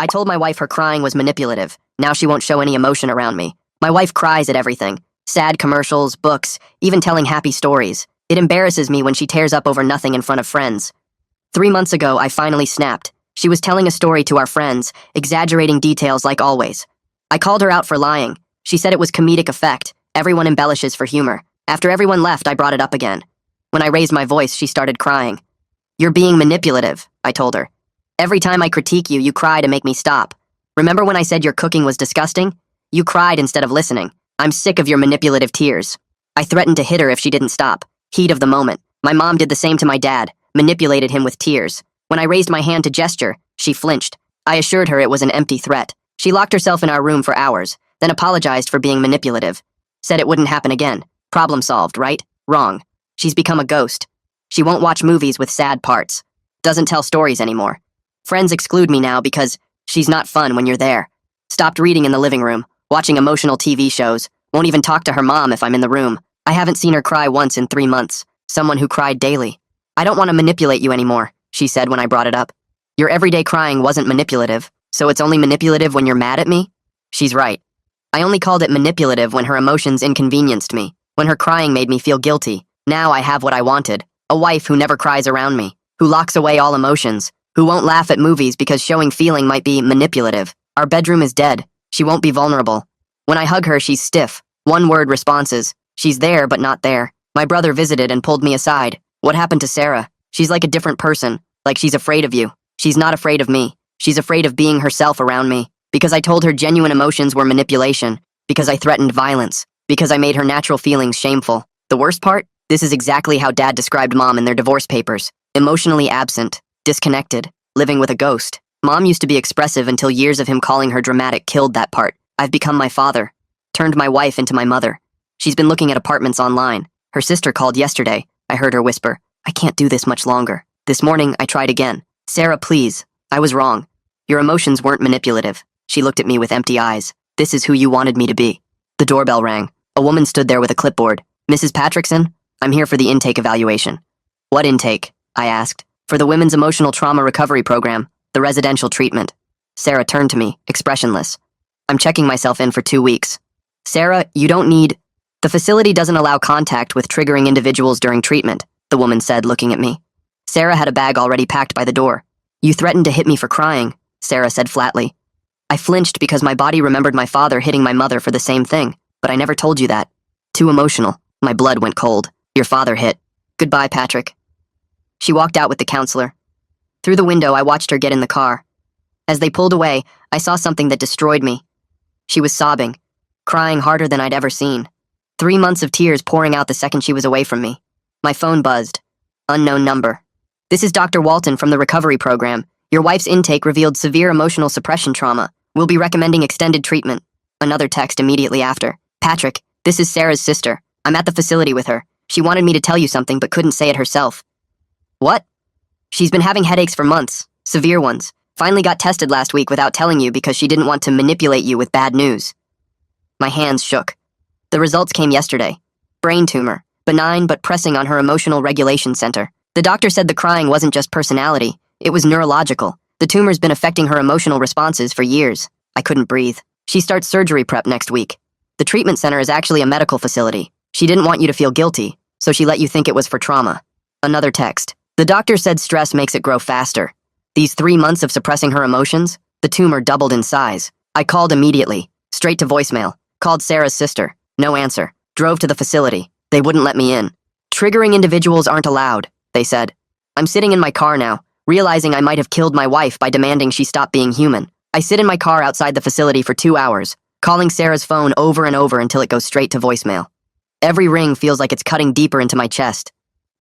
I told my wife her crying was manipulative. Now she won't show any emotion around me. My wife cries at everything. Sad commercials, books, even telling happy stories. It embarrasses me when she tears up over nothing in front of friends. 3 months ago, I finally snapped. She was telling a story to our friends, exaggerating details like always. I called her out for lying. She said it was comedic effect. Everyone embellishes for humor. After everyone left, I brought it up again. When I raised my voice, she started crying. "You're being manipulative," I told her. "Every time I critique you, you cry to make me stop. Remember when I said your cooking was disgusting? You cried instead of listening. I'm sick of your manipulative tears." I threatened to hit her if she didn't stop. Heat of the moment. My mom did the same to my dad, manipulated him with tears. When I raised my hand to gesture, she flinched. I assured her it was an empty threat. She locked herself in our room for hours, then apologized for being manipulative. Said it wouldn't happen again. Problem solved, right? Wrong. She's become a ghost. She won't watch movies with sad parts. Doesn't tell stories anymore. Friends exclude me now because she's not fun when you're there. Stopped reading in the living room, watching emotional TV shows. Won't even talk to her mom if I'm in the room. I haven't seen her cry once in 3 months. Someone who cried daily. "I don't want to manipulate you anymore," she said when I brought it up. "Your everyday crying wasn't manipulative, so it's only manipulative when you're mad at me?" She's right. I only called it manipulative when her emotions inconvenienced me, when her crying made me feel guilty. Now I have what I wanted. A wife who never cries around me, who locks away all emotions, who won't laugh at movies because showing feeling might be manipulative. Our bedroom is dead. She won't be vulnerable. When I hug her, she's stiff. One-word responses. She's there, but not there. My brother visited and pulled me aside. "What happened to Sarah? She's like a different person, like she's afraid of you." She's not afraid of me. She's afraid of being herself around me. Because I told her genuine emotions were manipulation. Because I threatened violence. Because I made her natural feelings shameful. The worst part? This is exactly how Dad described Mom in their divorce papers. Emotionally absent, disconnected, living with a ghost. Mom used to be expressive until years of him calling her dramatic killed that part. I've become my father. Turned my wife into my mother. She's been looking at apartments online. Her sister called yesterday. I heard her whisper, "I can't do this much longer." This morning, I tried again. "Sarah, please. I was wrong. Your emotions weren't manipulative." She looked at me with empty eyes. "This is who you wanted me to be." The doorbell rang. A woman stood there with a clipboard. "Mrs. Patrickson? I'm here for the intake evaluation." "What intake?" I asked. "For the Women's Emotional Trauma Recovery Program, the residential treatment." Sarah turned to me, expressionless. "I'm checking myself in for 2 weeks." "Sarah, you don't need..." "The facility doesn't allow contact with triggering individuals during treatment," the woman said, looking at me. Sarah had a bag already packed by the door. "You threatened to hit me for crying," Sarah said flatly. I flinched because my body remembered my father hitting my mother for the same thing, but I never told you that. Too emotional. My blood went cold. "Your father hit. Goodbye, Patrick." She walked out with the counselor. Through the window, I watched her get in the car. As they pulled away, I saw something that destroyed me. She was sobbing, crying harder than I'd ever seen. 3 months of tears pouring out the second she was away from me. My phone buzzed. Unknown number. "This is Dr. Walton from the recovery program. Your wife's intake revealed severe emotional suppression trauma. We'll be recommending extended treatment." Another text immediately after. "Patrick, this is Sarah's sister. I'm at the facility with her. She wanted me to tell you something but couldn't say it herself." "What?" "She's been having headaches for months. Severe ones. Finally got tested last week without telling you because she didn't want to manipulate you with bad news." My hands shook. The results came yesterday. Brain tumor. Benign but pressing on her emotional regulation center. The doctor said the crying wasn't just personality. It was neurological. The tumor's been affecting her emotional responses for years. I couldn't breathe. She starts surgery prep next week. The treatment center is actually a medical facility. She didn't want you to feel guilty, so she let you think it was for trauma. Another text. The doctor said stress makes it grow faster. These 3 months of suppressing her emotions, the tumor doubled in size. I called immediately. Straight to voicemail. Called Sarah's sister. No answer. Drove to the facility. They wouldn't let me in. "Triggering individuals aren't allowed," they said. I'm sitting in my car now, realizing I might have killed my wife by demanding she stop being human. I sit in my car outside the facility for 2 hours, calling Sarah's phone over and over until it goes straight to voicemail. Every ring feels like it's cutting deeper into my chest.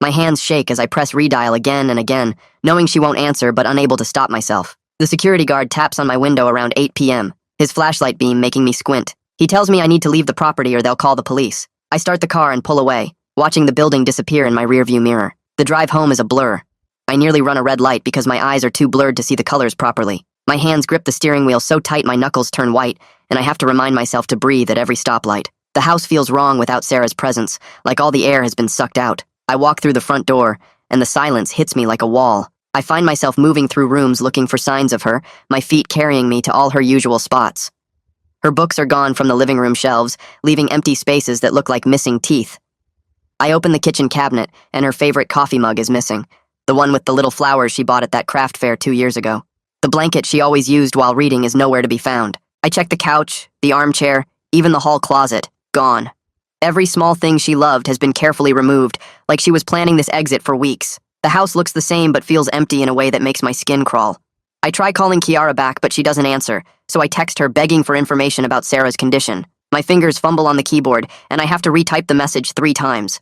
My hands shake as I press redial again and again, knowing she won't answer but unable to stop myself. The security guard taps on my window around 8 p.m., his flashlight beam making me squint. He tells me I need to leave the property or they'll call the police. I start the car and pull away, watching the building disappear in my rearview mirror. The drive home is a blur. I nearly run a red light because my eyes are too blurred to see the colors properly. My hands grip the steering wheel so tight my knuckles turn white, and I have to remind myself to breathe at every stoplight. The house feels wrong without Sarah's presence, like all the air has been sucked out. I walk through the front door, and the silence hits me like a wall. I find myself moving through rooms looking for signs of her, my feet carrying me to all her usual spots. Her books are gone from the living room shelves, leaving empty spaces that look like missing teeth. I open the kitchen cabinet, and her favorite coffee mug is missing, the one with the little flowers she bought at that craft fair 2 years ago. The blanket she always used while reading is nowhere to be found. I check the couch, the armchair, even the hall closet. Gone. Every small thing she loved has been carefully removed, like she was planning this exit for weeks. The house looks the same but feels empty in a way that makes my skin crawl. I try calling Kiara back, but she doesn't answer, so I text her begging for information about Sarah's condition. My fingers fumble on the keyboard, and I have to retype the message 3 times.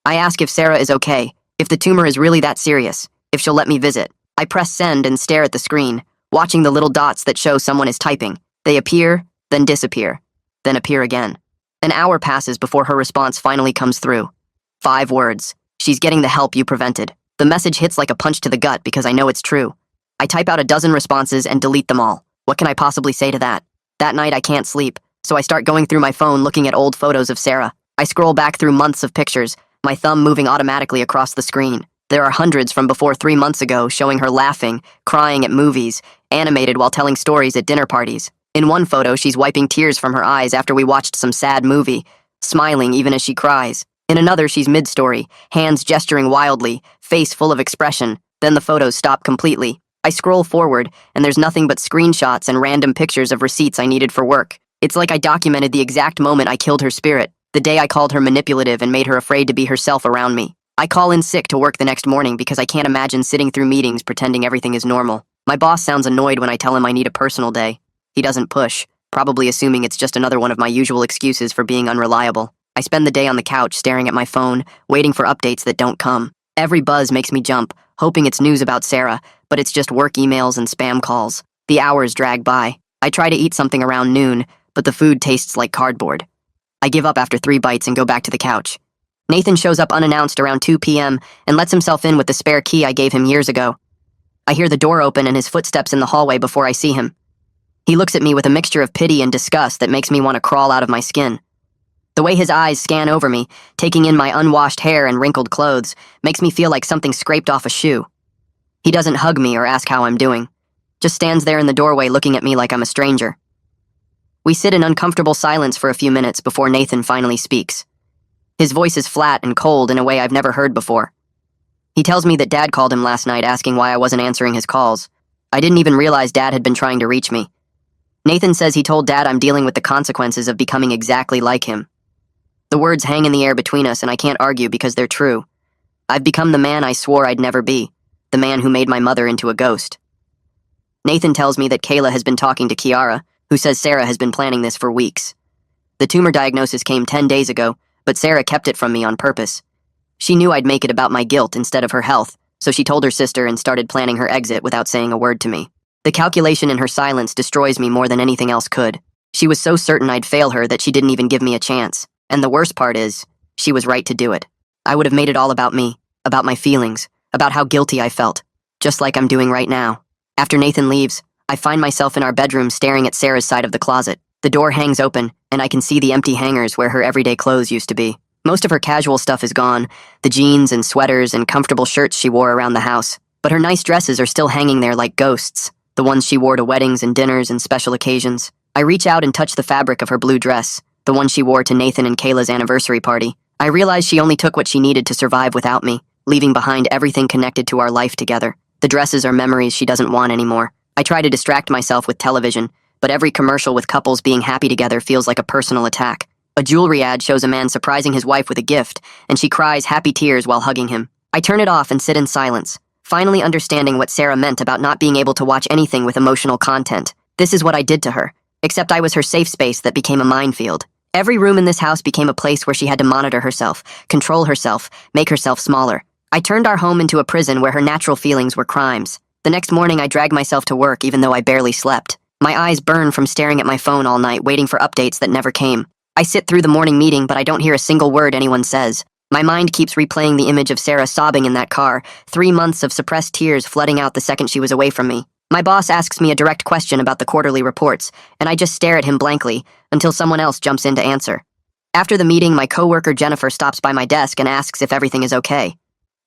I ask if Sarah is okay, if the tumor is really that serious, if she'll let me visit. I press send and stare at the screen, watching the little dots that show someone is typing. They appear, then disappear, then appear again. An hour passes before her response finally comes through. 5 words. She's getting the help you prevented. The message hits like a punch to the gut because I know it's true. I type out a dozen responses and delete them all. What can I possibly say to that? That night I can't sleep, so I start going through my phone looking at old photos of Sarah. I scroll back through months of pictures, my thumb moving automatically across the screen. There are hundreds from before 3 months ago showing her laughing, crying at movies, animated while telling stories at dinner parties. In one photo, she's wiping tears from her eyes after we watched some sad movie, smiling even as she cries. In another, she's mid-story, hands gesturing wildly, face full of expression. Then the photos stop completely. I scroll forward, and there's nothing but screenshots and random pictures of receipts I needed for work. It's like I documented the exact moment I killed her spirit, the day I called her manipulative and made her afraid to be herself around me. I call in sick to work the next morning because I can't imagine sitting through meetings pretending everything is normal. My boss sounds annoyed when I tell him I need a personal day. He doesn't push, probably assuming it's just another one of my usual excuses for being unreliable. I spend the day on the couch staring at my phone, waiting for updates that don't come. Every buzz makes me jump, hoping it's news about Sarah, but it's just work emails and spam calls. The hours drag by. I try to eat something around noon, but the food tastes like cardboard. I give up after 3 bites and go back to the couch. Nathan shows up unannounced around 2 p.m. and lets himself in with the spare key I gave him years ago. I hear the door open and his footsteps in the hallway before I see him. He looks at me with a mixture of pity and disgust that makes me want to crawl out of my skin. The way his eyes scan over me, taking in my unwashed hair and wrinkled clothes, makes me feel like something scraped off a shoe. He doesn't hug me or ask how I'm doing, just stands there in the doorway looking at me like I'm a stranger. We sit in uncomfortable silence for a few minutes before Nathan finally speaks. His voice is flat and cold in a way I've never heard before. He tells me that Dad called him last night asking why I wasn't answering his calls. I didn't even realize Dad had been trying to reach me. Nathan says he told Dad I'm dealing with the consequences of becoming exactly like him. The words hang in the air between us and I can't argue because they're true. I've become the man I swore I'd never be, the man who made my mother into a ghost. Nathan tells me that Kayla has been talking to Kiara, who says Sarah has been planning this for weeks. The tumor diagnosis came 10 days ago, but Sarah kept it from me on purpose. She knew I'd make it about my guilt instead of her health, so she told her sister and started planning her exit without saying a word to me. The calculation in her silence destroys me more than anything else could. She was so certain I'd fail her that she didn't even give me a chance. And the worst part is, she was right to do it. I would have made it all about me, about my feelings, about how guilty I felt, just like I'm doing right now. After Nathan leaves, I find myself in our bedroom staring at Sarah's side of the closet. The door hangs open, and I can see the empty hangers where her everyday clothes used to be. Most of her casual stuff is gone, the jeans and sweaters and comfortable shirts she wore around the house. But her nice dresses are still hanging there like ghosts, the ones she wore to weddings and dinners and special occasions. I reach out and touch the fabric of her blue dress, the one she wore to Nathan and Kayla's anniversary party. I realize she only took what she needed to survive without me, leaving behind everything connected to our life together. The dresses are memories she doesn't want anymore. I try to distract myself with television, but every commercial with couples being happy together feels like a personal attack. A jewelry ad shows a man surprising his wife with a gift, and she cries happy tears while hugging him. I turn it off and sit in silence, finally understanding what Sarah meant about not being able to watch anything with emotional content. This is what I did to her, except I was her safe space that became a minefield. Every room in this house became a place where she had to monitor herself, control herself, make herself smaller. I turned our home into a prison where her natural feelings were crimes. The next morning I dragged myself to work even though I barely slept. My eyes burn from staring at my phone all night, waiting for updates that never came. I sit through the morning meeting, but I don't hear a single word anyone says. My mind keeps replaying the image of Sarah sobbing in that car, 3 months of suppressed tears flooding out the second she was away from me. My boss asks me a direct question about the quarterly reports, and I just stare at him blankly until someone else jumps in to answer. After the meeting, my coworker Jennifer stops by my desk and asks if everything is okay.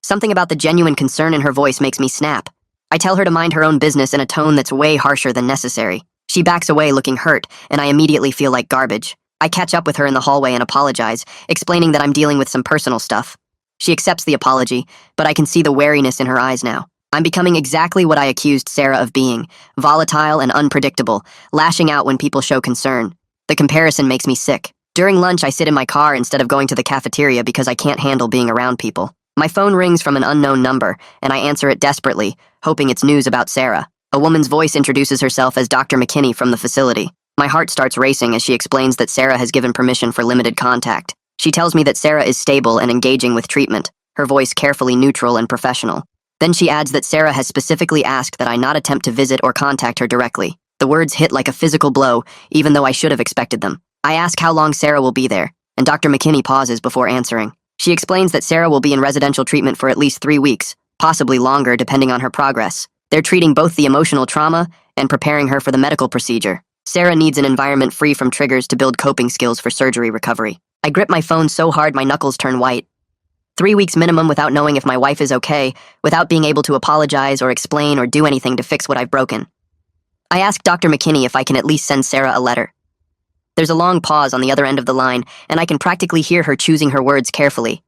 Something about the genuine concern in her voice makes me snap. I tell her to mind her own business in a tone that's way harsher than necessary. She backs away looking hurt, and I immediately feel like garbage. I catch up with her in the hallway and apologize, explaining that I'm dealing with some personal stuff. She accepts the apology, but I can see the wariness in her eyes now. I'm becoming exactly what I accused Sarah of being, volatile and unpredictable, lashing out when people show concern. The comparison makes me sick. During lunch, I sit in my car instead of going to the cafeteria because I can't handle being around people. My phone rings from an unknown number, and I answer it desperately, hoping it's news about Sarah. A woman's voice introduces herself as Dr. McKinney from the facility. My heart starts racing as she explains that Sarah has given permission for limited contact. She tells me that Sarah is stable and engaging with treatment, her voice carefully neutral and professional. Then she adds that Sarah has specifically asked that I not attempt to visit or contact her directly. The words hit like a physical blow, even though I should have expected them. I ask how long Sarah will be there, and Dr. McKinney pauses before answering. She explains that Sarah will be in residential treatment for at least 3 weeks, possibly longer depending on her progress. They're treating both the emotional trauma and preparing her for the medical procedure. Sarah needs an environment free from triggers to build coping skills for surgery recovery. I grip my phone so hard my knuckles turn white. 3 weeks minimum without knowing if my wife is okay, without being able to apologize or explain or do anything to fix what I've broken. I ask Dr. McKinney if I can at least send Sarah a letter. There's a long pause on the other end of the line, and I can practically hear her choosing her words carefully.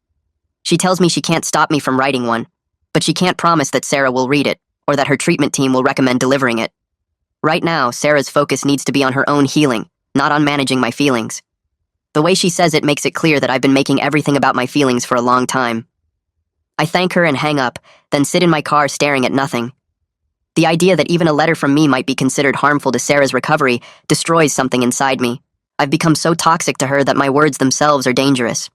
She tells me she can't stop me from writing one, but she can't promise that Sarah will read it, or that her treatment team will recommend delivering it. Right now, Sarah's focus needs to be on her own healing, not on managing my feelings. The way she says it makes it clear that I've been making everything about my feelings for a long time. I thank her and hang up, then sit in my car staring at nothing. The idea that even a letter from me might be considered harmful to Sarah's recovery destroys something inside me. I've become so toxic to her that my words themselves are dangerous.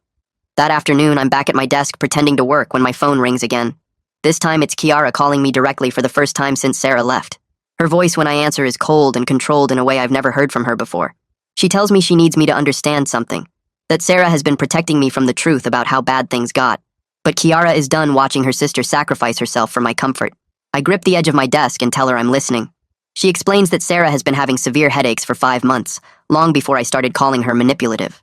That afternoon, I'm back at my desk pretending to work when my phone rings again. This time, it's Kiara calling me directly for the first time since Sarah left. Her voice when I answer is cold and controlled in a way I've never heard from her before. She tells me she needs me to understand something, that Sarah has been protecting me from the truth about how bad things got. But Kiara is done watching her sister sacrifice herself for my comfort. I grip the edge of my desk and tell her I'm listening. She explains that Sarah has been having severe headaches for 5 months, long before I started calling her manipulative.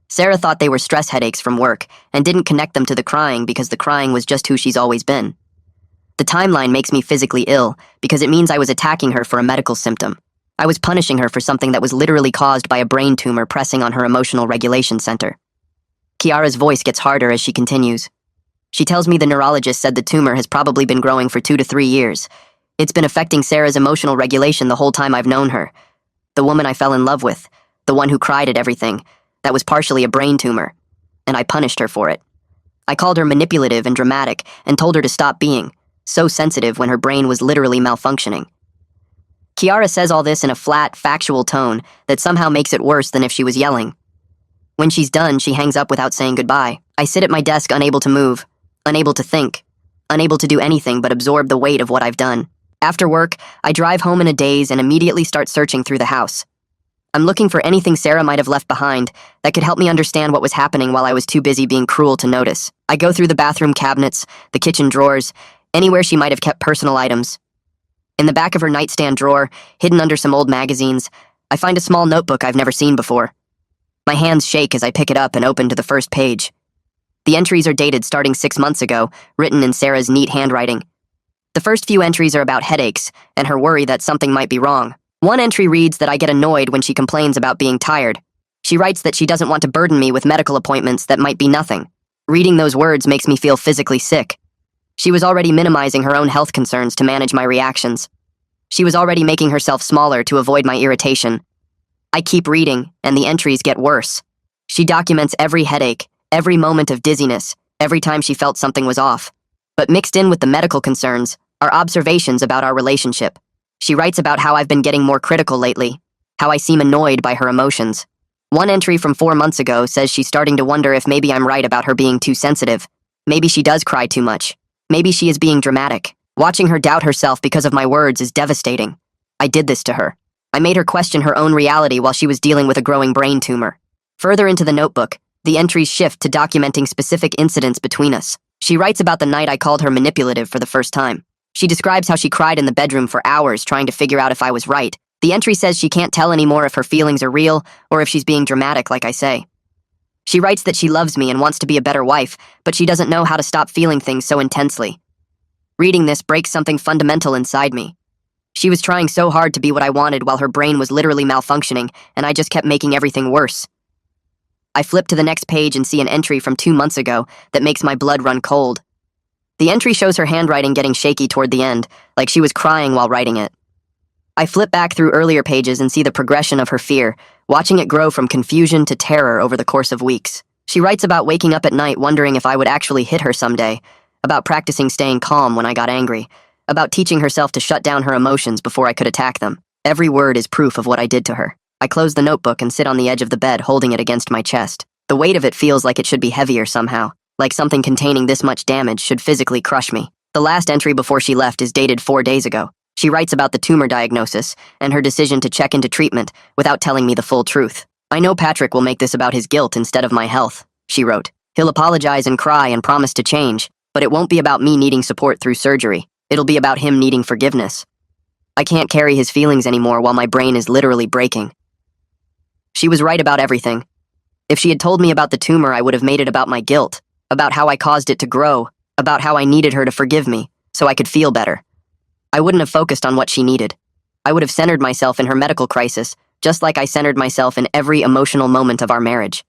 Sarah thought they were stress headaches from work and didn't connect them to the crying because the crying was just who she's always been. The timeline makes me physically ill because it means I was attacking her for a medical symptom. I was punishing her for something that was literally caused by a brain tumor pressing on her emotional regulation center. Kiara's voice gets harder as she continues. She tells me the neurologist said the tumor has probably been growing for 2 to 3 years. It's been affecting Sarah's emotional regulation the whole time I've known her. The woman I fell in love with, the one who cried at everything, that was partially a brain tumor, and I punished her for it. I called her manipulative and dramatic and told her to stop being so sensitive when her brain was literally malfunctioning. Kiara says all this in a flat, factual tone that somehow makes it worse than if she was yelling. When she's done, she hangs up without saying goodbye. I sit at my desk unable to move, unable to think, unable to do anything but absorb the weight of what I've done. After work, I drive home in a daze and immediately start searching through the house. I'm looking for anything Sarah might have left behind that could help me understand what was happening while I was too busy being cruel to notice. I go through the bathroom cabinets, the kitchen drawers, anywhere she might have kept personal items. In the back of her nightstand drawer, hidden under some old magazines, I find a small notebook I've never seen before. My hands shake as I pick it up and open to the first page. The entries are dated starting 6 months ago, written in Sarah's neat handwriting. The first few entries are about headaches and her worry that something might be wrong. One entry reads that I get annoyed when she complains about being tired. She writes that she doesn't want to burden me with medical appointments that might be nothing. Reading those words makes me feel physically sick. She was already minimizing her own health concerns to manage my reactions. She was already making herself smaller to avoid my irritation. I keep reading, and the entries get worse. She documents every headache, every moment of dizziness, every time she felt something was off. But mixed in with the medical concerns are observations about our relationship. She writes about how I've been getting more critical lately, how I seem annoyed by her emotions. One entry from 4 months ago says she's starting to wonder if maybe I'm right about her being too sensitive. Maybe she does cry too much. Maybe she is being dramatic. Watching her doubt herself because of my words is devastating. I did this to her. I made her question her own reality while she was dealing with a growing brain tumor. Further into the notebook, the entries shift to documenting specific incidents between us. She writes about the night I called her manipulative for the first time. She describes how she cried in the bedroom for hours trying to figure out if I was right. The entry says she can't tell anymore if her feelings are real or if she's being dramatic, like I say. She writes that she loves me and wants to be a better wife, but she doesn't know how to stop feeling things so intensely. Reading this breaks something fundamental inside me. She was trying so hard to be what I wanted while her brain was literally malfunctioning, and I just kept making everything worse. I flip to the next page and see an entry from 2 months ago that makes my blood run cold. The entry shows her handwriting getting shaky toward the end, like she was crying while writing it. I flip back through earlier pages and see the progression of her fear, watching it grow from confusion to terror over the course of weeks. She writes about waking up at night wondering if I would actually hit her someday, about practicing staying calm when I got angry, about teaching herself to shut down her emotions before I could attack them. Every word is proof of what I did to her. I close the notebook and sit on the edge of the bed, holding it against my chest. The weight of it feels like it should be heavier somehow, like something containing this much damage should physically crush me. The last entry before she left is dated 4 days ago. She writes about the tumor diagnosis and her decision to check into treatment without telling me the full truth. I know Patrick will make this about his guilt instead of my health, she wrote. He'll apologize and cry and promise to change, but it won't be about me needing support through surgery. It'll be about him needing forgiveness. I can't carry his feelings anymore while my brain is literally breaking. She was right about everything. If she had told me about the tumor, I would have made it about my guilt, about how I caused it to grow, about how I needed her to forgive me, so I could feel better. I wouldn't have focused on what she needed. I would have centered myself in her medical crisis, just like I centered myself in every emotional moment of our marriage.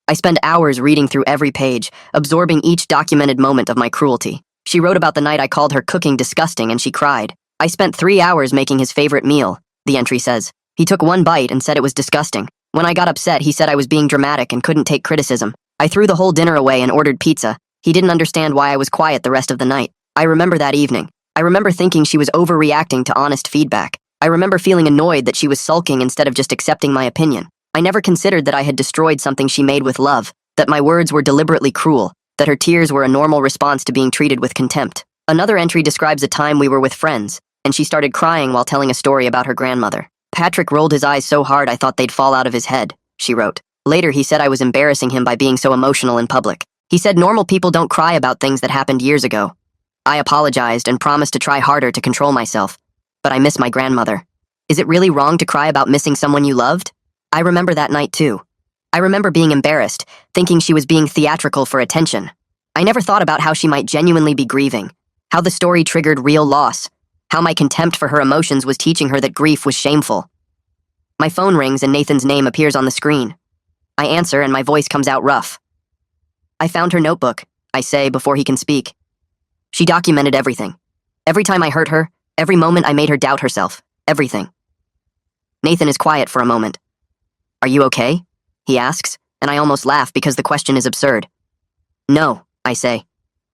I spent hours reading through every page, absorbing each documented moment of my cruelty. She wrote about the night I called her cooking disgusting and she cried. I spent 3 hours making his favorite meal, the entry says. He took one bite and said it was disgusting. When I got upset, he said I was being dramatic and couldn't take criticism. I threw the whole dinner away and ordered pizza. He didn't understand why I was quiet the rest of the night. I remember that evening. I remember thinking she was overreacting to honest feedback. I remember feeling annoyed that she was sulking instead of just accepting my opinion. I never considered that I had destroyed something she made with love, that my words were deliberately cruel, that her tears were a normal response to being treated with contempt. Another entry describes a time we were with friends, and she started crying while telling a story about her grandmother. Patrick rolled his eyes so hard I thought they'd fall out of his head, she wrote. Later, he said I was embarrassing him by being so emotional in public. He said normal people don't cry about things that happened years ago. I apologized and promised to try harder to control myself. But I miss my grandmother. Is it really wrong to cry about missing someone you loved? I remember that night too. I remember being embarrassed, thinking she was being theatrical for attention. I never thought about how she might genuinely be grieving, how the story triggered real loss, how my contempt for her emotions was teaching her that grief was shameful. My phone rings and Nathan's name appears on the screen. I answer and my voice comes out rough. I found her notebook, I say before he can speak. She documented everything. Every time I hurt her, every moment I made her doubt herself, everything. Nathan is quiet for a moment. Are you okay? He asks, and I almost laugh because the question is absurd. No, I say.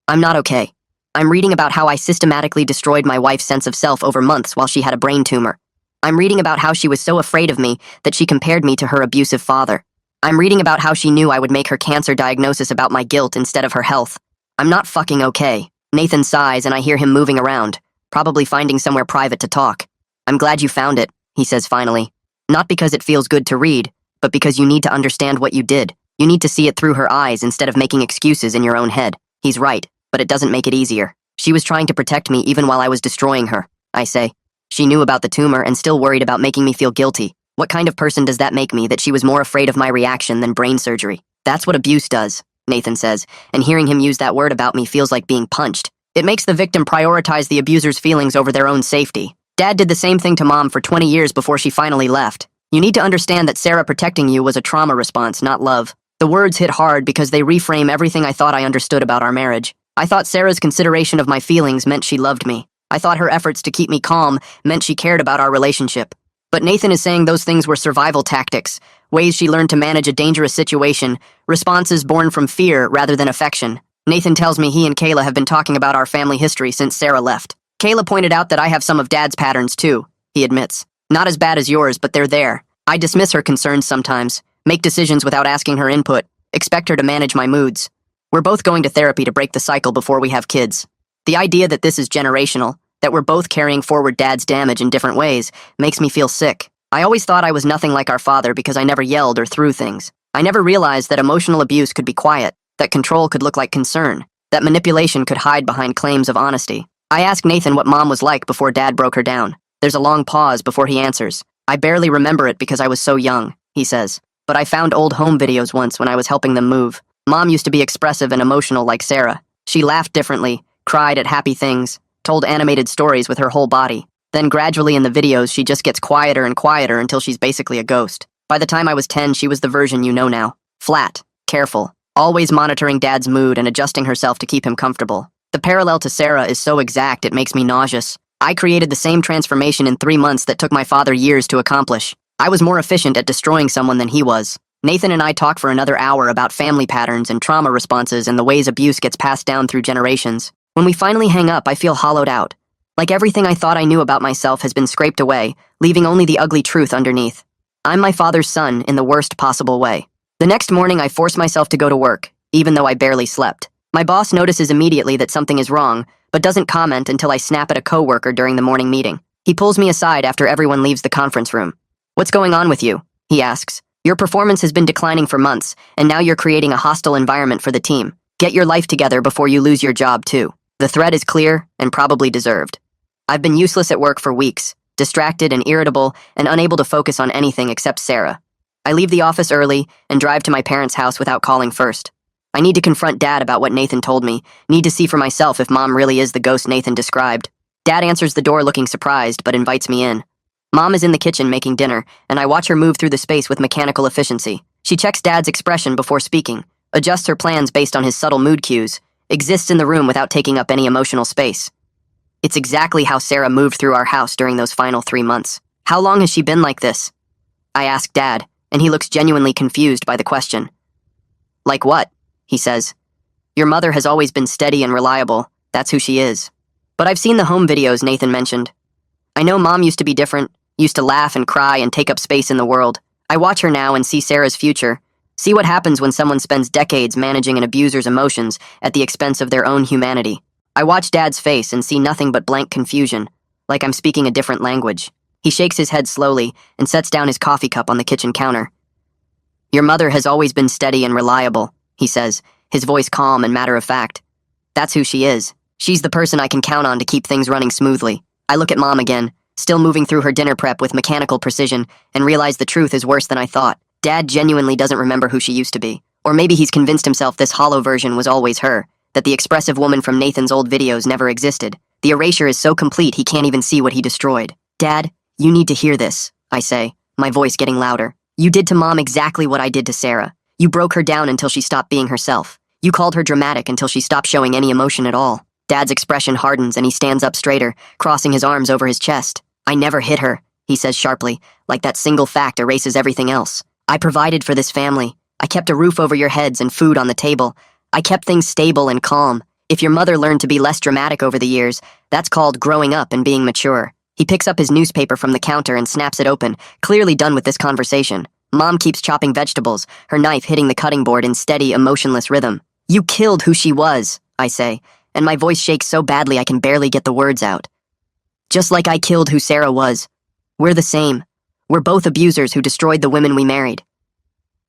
I'm not okay. I'm reading about how I systematically destroyed my wife's sense of self over months while she had a brain tumor. I'm reading about how she was so afraid of me that she compared me to her abusive father. I'm reading about how she knew I would make her cancer diagnosis about my guilt instead of her health. I'm not fucking okay. Nathan sighs and I hear him moving around, probably finding somewhere private to talk. I'm glad you found it, he says finally. Not because it feels good to read, but because you need to understand what you did. You need to see it through her eyes instead of making excuses in your own head. He's right, but it doesn't make it easier. She was trying to protect me even while I was destroying her, I say. She knew about the tumor and still worried about making me feel guilty. What kind of person does that make me that she was more afraid of my reaction than brain surgery? That's what abuse does, Nathan says, and hearing him use that word about me feels like being punched. It makes the victim prioritize the abuser's feelings over their own safety. Dad did the same thing to Mom for 20 years before she finally left. You need to understand that Sarah protecting you was a trauma response, not love. The words hit hard because they reframe everything I thought I understood about our marriage. I thought Sarah's consideration of my feelings meant she loved me. I thought her efforts to keep me calm meant she cared about our relationship. But Nathan is saying those things were survival tactics, ways she learned to manage a dangerous situation, responses born from fear rather than affection. Nathan tells me he and Kayla have been talking about our family history since Sarah left. Kayla pointed out that I have some of Dad's patterns too, he admits. Not as bad as yours, but they're there. I dismiss her concerns sometimes, make decisions without asking her input, expect her to manage my moods. We're both going to therapy to break the cycle before we have kids. The idea that this is generational, that we're both carrying forward Dad's damage in different ways, makes me feel sick. I always thought I was nothing like our father because I never yelled or threw things. I never realized that emotional abuse could be quiet, that control could look like concern, that manipulation could hide behind claims of honesty. I ask Nathan what Mom was like before Dad broke her down. There's a long pause before he answers. I barely remember it because I was so young, he says. But I found old home videos once when I was helping them move. Mom used to be expressive and emotional like Sarah. She laughed differently, cried at happy things, told animated stories with her whole body. Then gradually in the videos, she just gets quieter and quieter until she's basically a ghost. By the time I was 10, she was the version you know now. Flat, careful, always monitoring Dad's mood and adjusting herself to keep him comfortable. The parallel to Sarah is so exact it makes me nauseous. I created the same transformation in 3 months that took my father years to accomplish. I was more efficient at destroying someone than he was. Nathan and I talk for another hour about family patterns and trauma responses and the ways abuse gets passed down through generations. When we finally hang up, I feel hollowed out. Like everything I thought I knew about myself has been scraped away, leaving only the ugly truth underneath. I'm my father's son in the worst possible way. The next morning, I force myself to go to work, even though I barely slept. My boss notices immediately that something is wrong, but doesn't comment until I snap at a coworker during the morning meeting. He pulls me aside after everyone leaves the conference room. "What's going on with you?" he asks. "Your performance has been declining for months, and now you're creating a hostile environment for the team. Get your life together before you lose your job, too." The threat is clear and probably deserved. I've been useless at work for weeks, distracted and irritable, and unable to focus on anything except Sarah. I leave the office early and drive to my parents' house without calling first. I need to confront Dad about what Nathan told me, need to see for myself if Mom really is the ghost Nathan described. Dad answers the door looking surprised, but invites me in. Mom is in the kitchen making dinner, and I watch her move through the space with mechanical efficiency. She checks Dad's expression before speaking, adjusts her plans based on his subtle mood cues, exists in the room without taking up any emotional space. It's exactly how Sarah moved through our house during those final 3 months. How long has she been like this? I ask Dad, and he looks genuinely confused by the question. "Like what?" he says. "Your mother has always been steady and reliable. That's who she is. But I've seen the home videos Nathan mentioned. I know Mom used to be different, used to laugh and cry and take up space in the world. I watch her now and see Sarah's future. See what happens when someone spends decades managing an abuser's emotions at the expense of their own humanity. I watch Dad's face and see nothing but blank confusion, like I'm speaking a different language. He shakes his head slowly and sets down his coffee cup on the kitchen counter. "Your mother has always been steady and reliable," he says, his voice calm and matter-of-fact. "That's who she is. She's the person I can count on to keep things running smoothly." I look at Mom again, still moving through her dinner prep with mechanical precision, and realize the truth is worse than I thought. Dad genuinely doesn't remember who she used to be. Or maybe he's convinced himself this hollow version was always her, that the expressive woman from Nathan's old videos never existed. The erasure is so complete he can't even see what he destroyed. "Dad, you need to hear this," I say, my voice getting louder. "You did to Mom exactly what I did to Sarah. You broke her down until she stopped being herself. You called her dramatic until she stopped showing any emotion at all." Dad's expression hardens and he stands up straighter, crossing his arms over his chest. "I never hit her," he says sharply, like that single fact erases everything else. "I provided for this family. I kept a roof over your heads and food on the table. I kept things stable and calm. If your mother learned to be less dramatic over the years, that's called growing up and being mature." He picks up his newspaper from the counter and snaps it open, clearly done with this conversation. Mom keeps chopping vegetables, her knife hitting the cutting board in steady, emotionless rhythm. "You killed who she was," I say, and my voice shakes so badly I can barely get the words out. "Just like I killed who Sarah was. We're the same. We're both abusers who destroyed the women we married."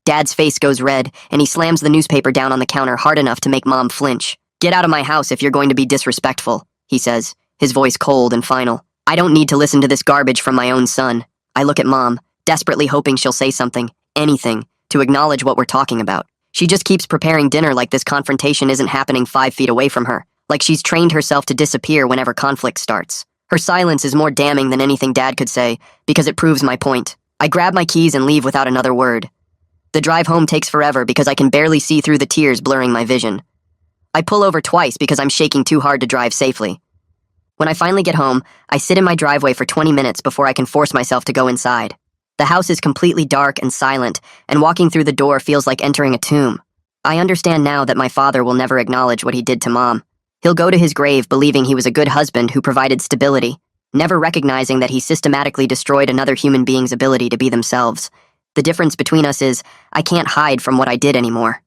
Dad's face goes red, and he slams the newspaper down on the counter hard enough to make Mom flinch. "Get out of my house if you're going to be disrespectful," he says, his voice cold and final. "I don't need to listen to this garbage from my own son." I look at Mom, desperately hoping she'll say something, anything, to acknowledge what we're talking about. She just keeps preparing dinner like this confrontation isn't happening 5 feet away from her, like she's trained herself to disappear whenever conflict starts. Her silence is more damning than anything Dad could say, because it proves my point. I grab my keys and leave without another word. The drive home takes forever because I can barely see through the tears blurring my vision. I pull over twice because I'm shaking too hard to drive safely. When I finally get home, I sit in my driveway for 20 minutes before I can force myself to go inside. The house is completely dark and silent, and walking through the door feels like entering a tomb. I understand now that my father will never acknowledge what he did to Mom. He'll go to his grave believing he was a good husband who provided stability, never recognizing that he systematically destroyed another human being's ability to be themselves. The difference between us is, I can't hide from what I did anymore.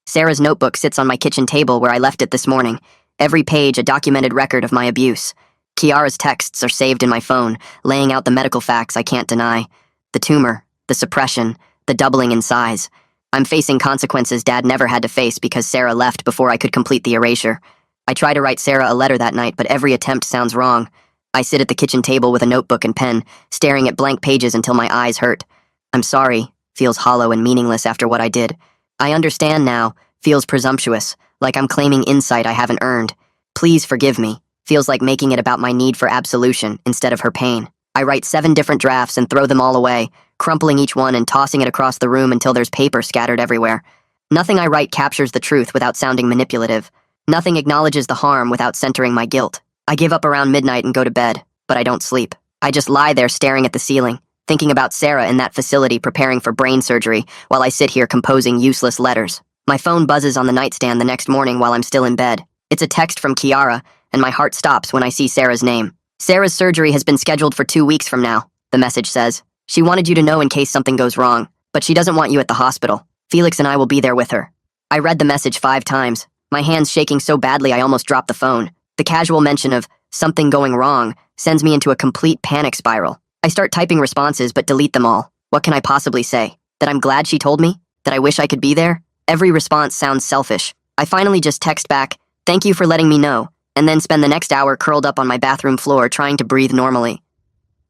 Sarah's notebook sits on my kitchen table where I left it this morning, every page a documented record of my abuse. Kiara's texts are saved in my phone, laying out the medical facts I can't deny. The tumor, the suppression, the doubling in size. I'm facing consequences Dad never had to face because Sarah left before I could complete the erasure. I try to write Sarah a letter that night, but every attempt sounds wrong. I sit at the kitchen table with a notebook and pen, staring at blank pages until my eyes hurt. "I'm sorry," feels hollow and meaningless after what I did. "I understand now," feels presumptuous, like I'm claiming insight I haven't earned. "Please forgive me," Feels like making it about my need for absolution instead of her pain. I write 7 different drafts and throw them all away, crumpling each one and tossing it across the room until there's paper scattered everywhere. Nothing I write captures the truth without sounding manipulative. Nothing acknowledges the harm without centering my guilt. I give up around midnight and go to bed, but I don't sleep. I just lie there staring at the ceiling, thinking about Sarah in that facility preparing for brain surgery while I sit here composing useless letters. My phone buzzes on the nightstand the next morning while I'm still in bed. It's a text from Kiara, and my heart stops when I see Sarah's name. Sarah's surgery has been scheduled for 2 weeks from now, the message says. She wanted you to know in case something goes wrong, but she doesn't want you at the hospital. Felix and I will be there with her. I read the message 5 times, my hands shaking so badly I almost dropped the phone. The casual mention of something going wrong sends me into a complete panic spiral. I start typing responses but delete them all. What can I possibly say? That I'm glad she told me? That I wish I could be there? Every response sounds selfish. I finally just text back, "Thank you for letting me know," and then spend the next hour curled up on my bathroom floor trying to breathe normally.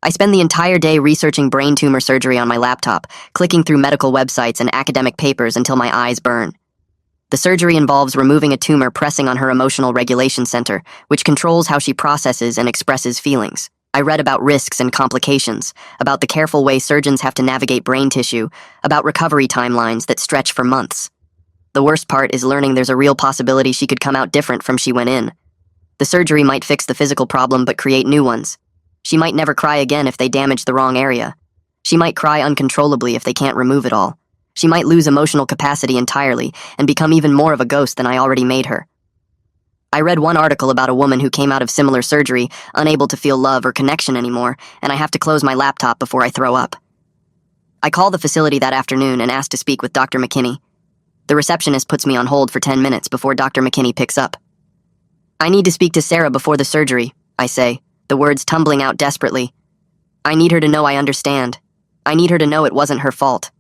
I spend the entire day researching brain tumor surgery on my laptop, clicking through medical websites and academic papers until my eyes burn. The surgery involves removing a tumor pressing on her emotional regulation center, which controls how she processes and expresses feelings. I read about risks and complications, about the careful way surgeons have to navigate brain tissue, about recovery timelines that stretch for months. The worst part is learning there's a real possibility she could come out different from she went in. The surgery might fix the physical problem but create new ones. She might never cry again if they damage the wrong area. She might cry uncontrollably if they can't remove it all. She might lose emotional capacity entirely and become even more of a ghost than I already made her. I read one article about a woman who came out of similar surgery, unable to feel love or connection anymore, and I have to close my laptop before I throw up. I call the facility that afternoon and ask to speak with Dr. McKinney. The receptionist puts me on hold for 10 minutes before Dr. McKinney picks up. "I need to speak to Sarah before the surgery," I say, the words tumbling out desperately. "I need her to know I understand. I need her to know it wasn't her fault."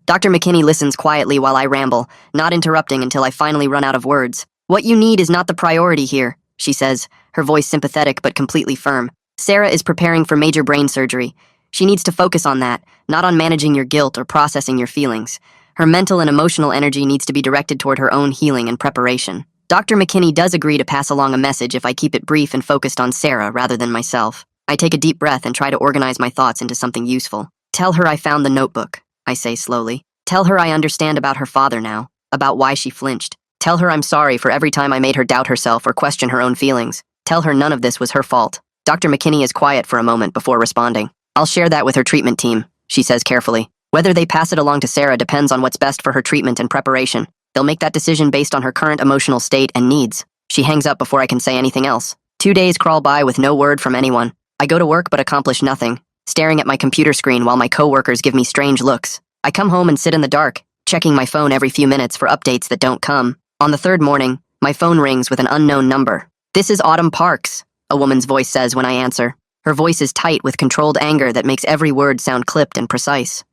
Dr. McKinney listens quietly while I ramble, not interrupting until I finally run out of words. "What you need is not the priority here," she says, her voice sympathetic but completely firm. "Sarah is preparing for major brain surgery. She needs to focus on that, not on managing your guilt or processing your feelings. Her mental and emotional energy needs to be directed toward her own healing and preparation." Dr. McKinney does agree to pass along a message if I keep it brief and focused on Sarah rather than myself. I take a deep breath and try to organize my thoughts into something useful. "Tell her I found the notebook," I say slowly. "Tell her I understand about her father now, about why she flinched. Tell her I'm sorry for every time I made her doubt herself or question her own feelings. Tell her none of this was her fault." Dr. McKinney is quiet for a moment before responding. "I'll share that with her treatment team," she says carefully. "Whether they pass it along to Sarah depends on what's best for her treatment and preparation. They'll make that decision based on her current emotional state and needs." She hangs up before I can say anything else. 2 days crawl by with no word from anyone. I go to work but accomplish nothing, staring at my computer screen while my coworkers give me strange looks. I come home and sit in the dark, checking my phone every few minutes for updates that don't come. On the 3rd morning, my phone rings with an unknown number. "This is Autumn Parks," a woman's voice says when I answer. Her voice is tight with controlled anger that makes every word sound clipped and precise.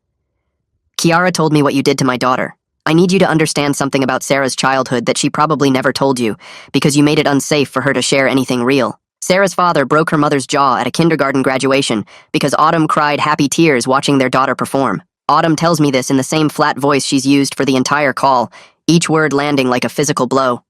"Kiara told me what you did to my daughter. I need you to understand something about Sarah's childhood that she probably never told you, because you made it unsafe for her to share anything real. Sarah's father broke her mother's jaw at a kindergarten graduation because Autumn cried happy tears watching their daughter perform. Autumn tells me this in the same flat voice she's used for the entire call, each word landing like a physical blow.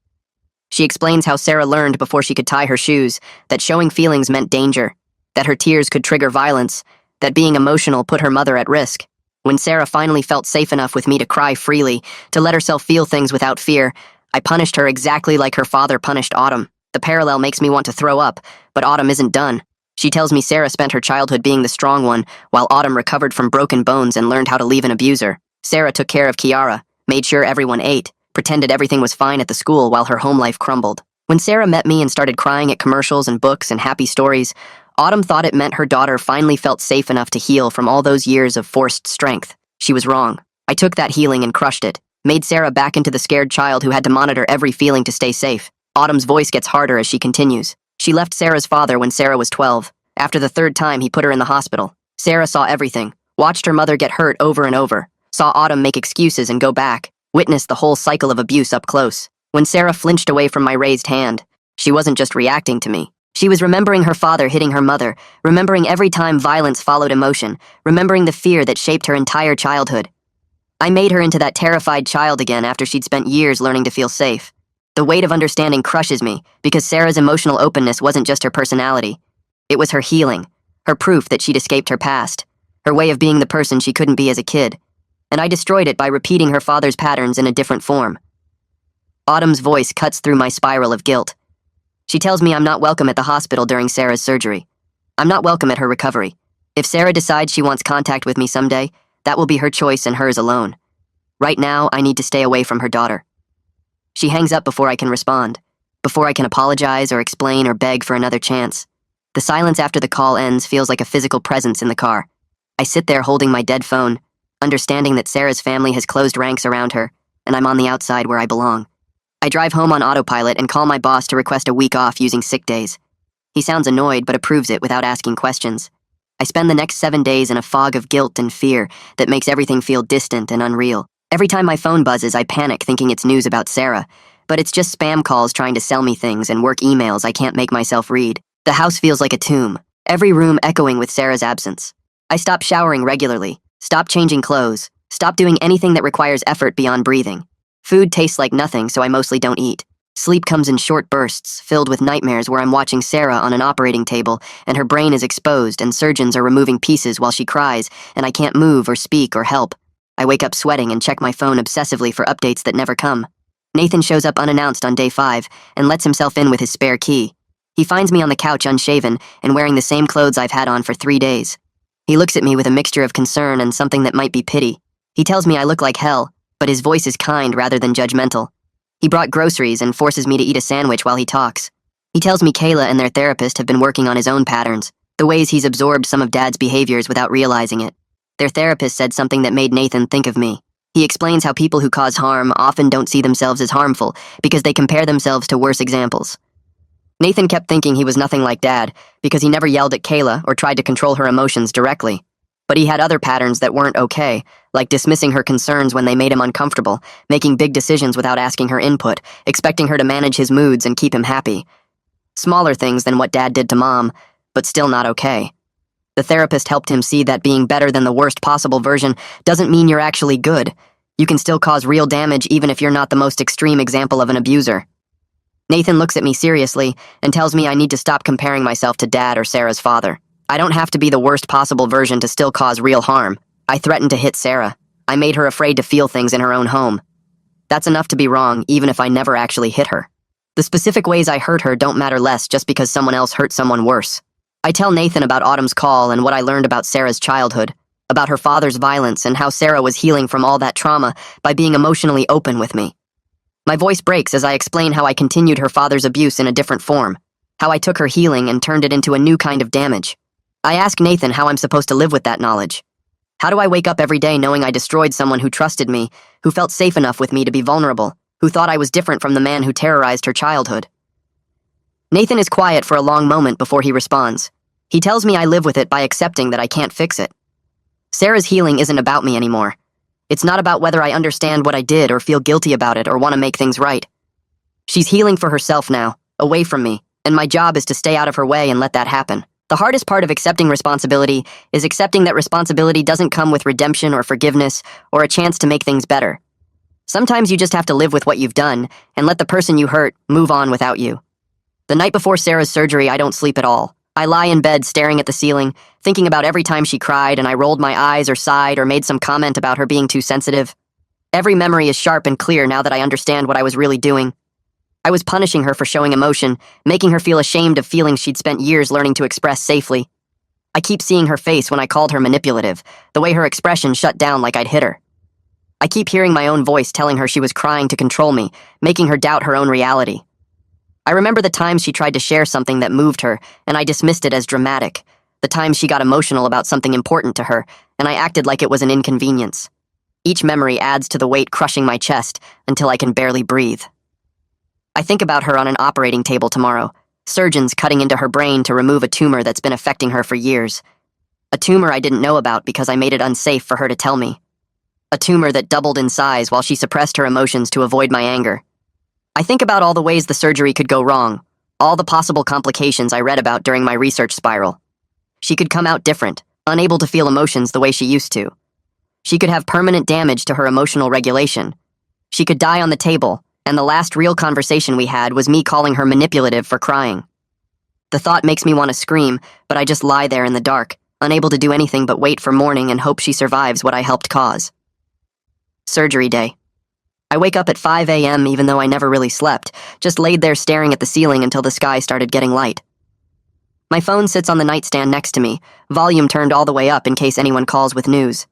She explains how Sarah learned before she could tie her shoes that showing feelings meant danger, that her tears could trigger violence, that being emotional put her mother at risk. When Sarah finally felt safe enough with me to cry freely, to let herself feel things without fear, I punished her exactly like her father punished Autumn. The parallel makes me want to throw up, but Autumn isn't done. She tells me Sarah spent her childhood being the strong one, while Autumn recovered from broken bones and learned how to leave an abuser. Sarah took care of Kiara, made sure everyone ate, pretended everything was fine at the school while her home life crumbled. When Sarah met me and started crying at commercials and books and happy stories, Autumn thought it meant her daughter finally felt safe enough to heal from all those years of forced strength. She was wrong. I took that healing and crushed it, made Sarah back into the scared child who had to monitor every feeling to stay safe. Autumn's voice gets harder as she continues. She left Sarah's father when Sarah was 12. After the 3rd time, he put her in the hospital. Sarah saw everything, watched her mother get hurt over and over, saw Autumn make excuses and go back, witnessed the whole cycle of abuse up close. When Sarah flinched away from my raised hand, she wasn't just reacting to me. She was remembering her father hitting her mother, remembering every time violence followed emotion, remembering the fear that shaped her entire childhood. I made her into that terrified child again after she'd spent years learning to feel safe. The weight of understanding crushes me because Sarah's emotional openness wasn't just her personality. It was her healing, her proof that she'd escaped her past, her way of being the person she couldn't be as a kid. And I destroyed it by repeating her father's patterns in a different form. Autumn's voice cuts through my spiral of guilt. She tells me I'm not welcome at the hospital during Sarah's surgery. I'm not welcome at her recovery. If Sarah decides she wants contact with me someday, that will be her choice and hers alone. Right now, I need to stay away from her daughter. She hangs up before I can respond, before I can apologize or explain or beg for another chance. The silence after the call ends feels like a physical presence in the car. I sit there holding my dead phone, understanding that Sarah's family has closed ranks around her, and I'm on the outside where I belong. I drive home on autopilot and call my boss to request a week off using sick days. He sounds annoyed but approves it without asking questions. I spend the next 7 days in a fog of guilt and fear that makes everything feel distant and unreal. Every time my phone buzzes, I panic thinking it's news about Sarah, but it's just spam calls trying to sell me things and work emails I can't make myself read. The house feels like a tomb, every room echoing with Sarah's absence. I stop showering regularly, stop changing clothes, stop doing anything that requires effort beyond breathing. Food tastes like nothing, so I mostly don't eat. Sleep comes in short bursts, filled with nightmares where I'm watching Sarah on an operating table and her brain is exposed and surgeons are removing pieces while she cries and I can't move or speak or help. I wake up sweating and check my phone obsessively for updates that never come. Nathan shows up unannounced on day 5 and lets himself in with his spare key. He finds me on the couch unshaven and wearing the same clothes I've had on for 3 days. He looks at me with a mixture of concern and something that might be pity. He tells me I look like hell, but his voice is kind rather than judgmental. He brought groceries and forces me to eat a sandwich while he talks. He tells me Kayla and their therapist have been working on his own patterns, the ways he's absorbed some of Dad's behaviors without realizing it. Their therapist said something that made Nathan think of me. He explains how people who cause harm often don't see themselves as harmful because they compare themselves to worse examples. Nathan kept thinking he was nothing like Dad because he never yelled at Kayla or tried to control her emotions directly. But he had other patterns that weren't okay, like dismissing her concerns when they made him uncomfortable, making big decisions without asking her input, expecting her to manage his moods and keep him happy. Smaller things than what Dad did to Mom, but still not okay. The therapist helped him see that being better than the worst possible version doesn't mean you're actually good. You can still cause real damage even if you're not the most extreme example of an abuser. Nathan looks at me seriously and tells me I need to stop comparing myself to Dad or Sarah's father. I don't have to be the worst possible version to still cause real harm. I threatened to hit Sarah. I made her afraid to feel things in her own home. That's enough to be wrong, even if I never actually hit her. The specific ways I hurt her don't matter less just because someone else hurt someone worse. I tell Nathan about Autumn's call and what I learned about Sarah's childhood, about her father's violence and how Sarah was healing from all that trauma by being emotionally open with me. My voice breaks as I explain how I continued her father's abuse in a different form, how I took her healing and turned it into a new kind of damage. I ask Nathan how I'm supposed to live with that knowledge. How do I wake up every day knowing I destroyed someone who trusted me, who felt safe enough with me to be vulnerable, who thought I was different from the man who terrorized her childhood? Nathan is quiet for a long moment before he responds. He tells me I live with it by accepting that I can't fix it. Sarah's healing isn't about me anymore. It's not about whether I understand what I did or feel guilty about it or want to make things right. She's healing for herself now, away from me, and my job is to stay out of her way and let that happen. The hardest part of accepting responsibility is accepting that responsibility doesn't come with redemption or forgiveness or a chance to make things better. Sometimes you just have to live with what you've done and let the person you hurt move on without you. The night before Sarah's surgery, I don't sleep at all. I lie in bed staring at the ceiling, thinking about every time she cried and I rolled my eyes or sighed or made some comment about her being too sensitive. Every memory is sharp and clear now that I understand what I was really doing. I was punishing her for showing emotion, making her feel ashamed of feelings she'd spent years learning to express safely. I keep seeing her face when I called her manipulative, the way her expression shut down like I'd hit her. I keep hearing my own voice telling her she was crying to control me, making her doubt her own reality. I remember the times she tried to share something that moved her, and I dismissed it as dramatic. The times she got emotional about something important to her, and I acted like it was an inconvenience. Each memory adds to the weight crushing my chest until I can barely breathe. I think about her on an operating table tomorrow, surgeons cutting into her brain to remove a tumor that's been affecting her for years. A tumor I didn't know about because I made it unsafe for her to tell me. A tumor that doubled in size while she suppressed her emotions to avoid my anger. I think about all the ways the surgery could go wrong, all the possible complications I read about during my research spiral. She could come out different, unable to feel emotions the way she used to. She could have permanent damage to her emotional regulation. She could die on the table, and the last real conversation we had was me calling her manipulative for crying. The thought makes me want to scream, but I just lie there in the dark, unable to do anything but wait for morning and hope she survives what I helped cause. Surgery day. I wake up at 5 a.m. even though I never really slept, just laid there staring at the ceiling until the sky started getting light. My phone sits on the nightstand next to me, volume turned all the way up in case anyone calls with news.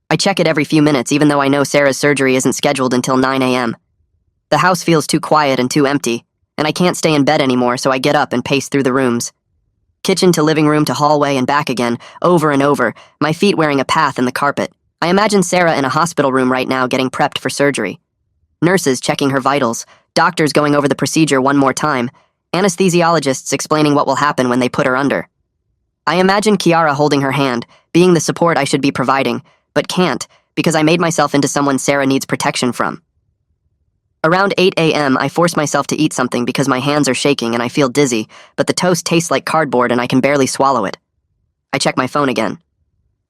I check it every few minutes even though I know Sarah's surgery isn't scheduled until 9 a.m. The house feels too quiet and too empty, and I can't stay in bed anymore, so I get up and pace through the rooms. Kitchen to living room to hallway and back again, over and over, my feet wearing a path in the carpet. I imagine Sarah in a hospital room right now getting prepped for surgery. Nurses checking her vitals, doctors going over the procedure one more time, anesthesiologists explaining what will happen when they put her under. I imagine Kiara holding her hand, being the support I should be providing, but can't, because I made myself into someone Sarah needs protection from. Around 8 a.m., I force myself to eat something because my hands are shaking and I feel dizzy, but the toast tastes like cardboard and I can barely swallow it. I check my phone again.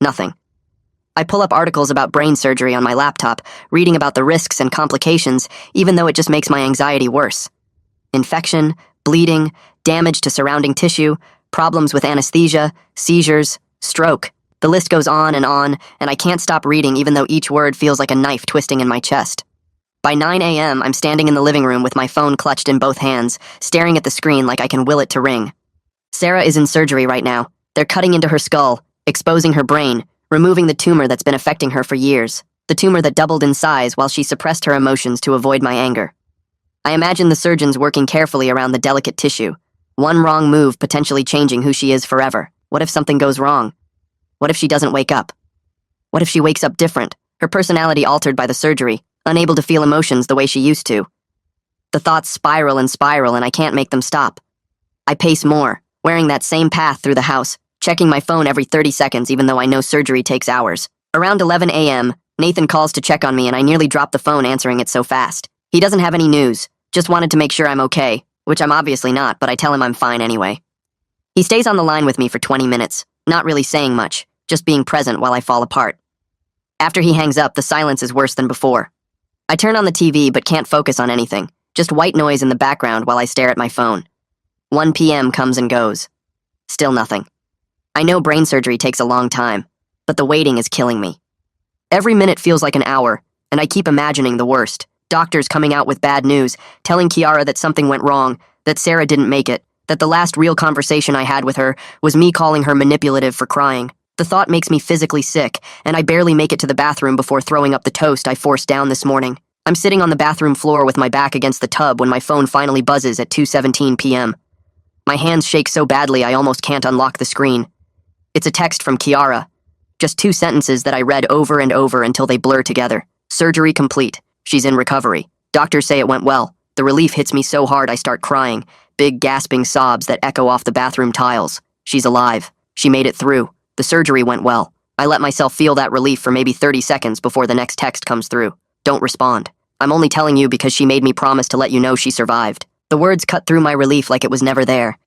Nothing. I pull up articles about brain surgery on my laptop, reading about the risks and complications, even though it just makes my anxiety worse. Infection, bleeding, damage to surrounding tissue, problems with anesthesia, seizures, stroke. The list goes on, and I can't stop reading even though each word feels like a knife twisting in my chest. By 9 a.m., I'm standing in the living room with my phone clutched in both hands, staring at the screen like I can will it to ring. Sarah is in surgery right now. They're cutting into her skull, exposing her brain, removing the tumor that's been affecting her for years, the tumor that doubled in size while she suppressed her emotions to avoid my anger. I imagine the surgeons working carefully around the delicate tissue, one wrong move potentially changing who she is forever. What if something goes wrong? What if she doesn't wake up? What if she wakes up different, her personality altered by the surgery, unable to feel emotions the way she used to? The thoughts spiral and I can't make them stop. I pace more, wearing that same path through the house, checking my phone every 30 seconds even though I know surgery takes hours. Around 11 a.m., Nathan calls to check on me and I nearly drop the phone answering it so fast. He doesn't have any news, just wanted to make sure I'm okay, which I'm obviously not, but I tell him I'm fine anyway. He stays on the line with me for 20 minutes, not really saying much, just being present while I fall apart. After he hangs up, the silence is worse than before. I turn on the TV but can't focus on anything, just white noise in the background while I stare at my phone. 1 p.m. comes and goes. Still nothing. I know brain surgery takes a long time, but the waiting is killing me. Every minute feels like an hour, and I keep imagining the worst. Doctors coming out with bad news, telling Kiara that something went wrong, that Sarah didn't make it, that the last real conversation I had with her was me calling her manipulative for crying. The thought makes me physically sick, and I barely make it to the bathroom before throwing up the toast I forced down this morning. I'm sitting on the bathroom floor with my back against the tub when my phone finally buzzes at 2:17 p.m. My hands shake so badly I almost can't unlock the screen. It's a text from Kiara. Just 2 sentences that I read over and over until they blur together. Surgery complete. She's in recovery. Doctors say it went well. The relief hits me so hard I start crying. Big gasping sobs that echo off the bathroom tiles. She's alive. She made it through. The surgery went well. I let myself feel that relief for maybe 30 seconds before the next text comes through. Don't respond. I'm only telling you because she made me promise to let you know she survived. The words cut through my relief like it was never there.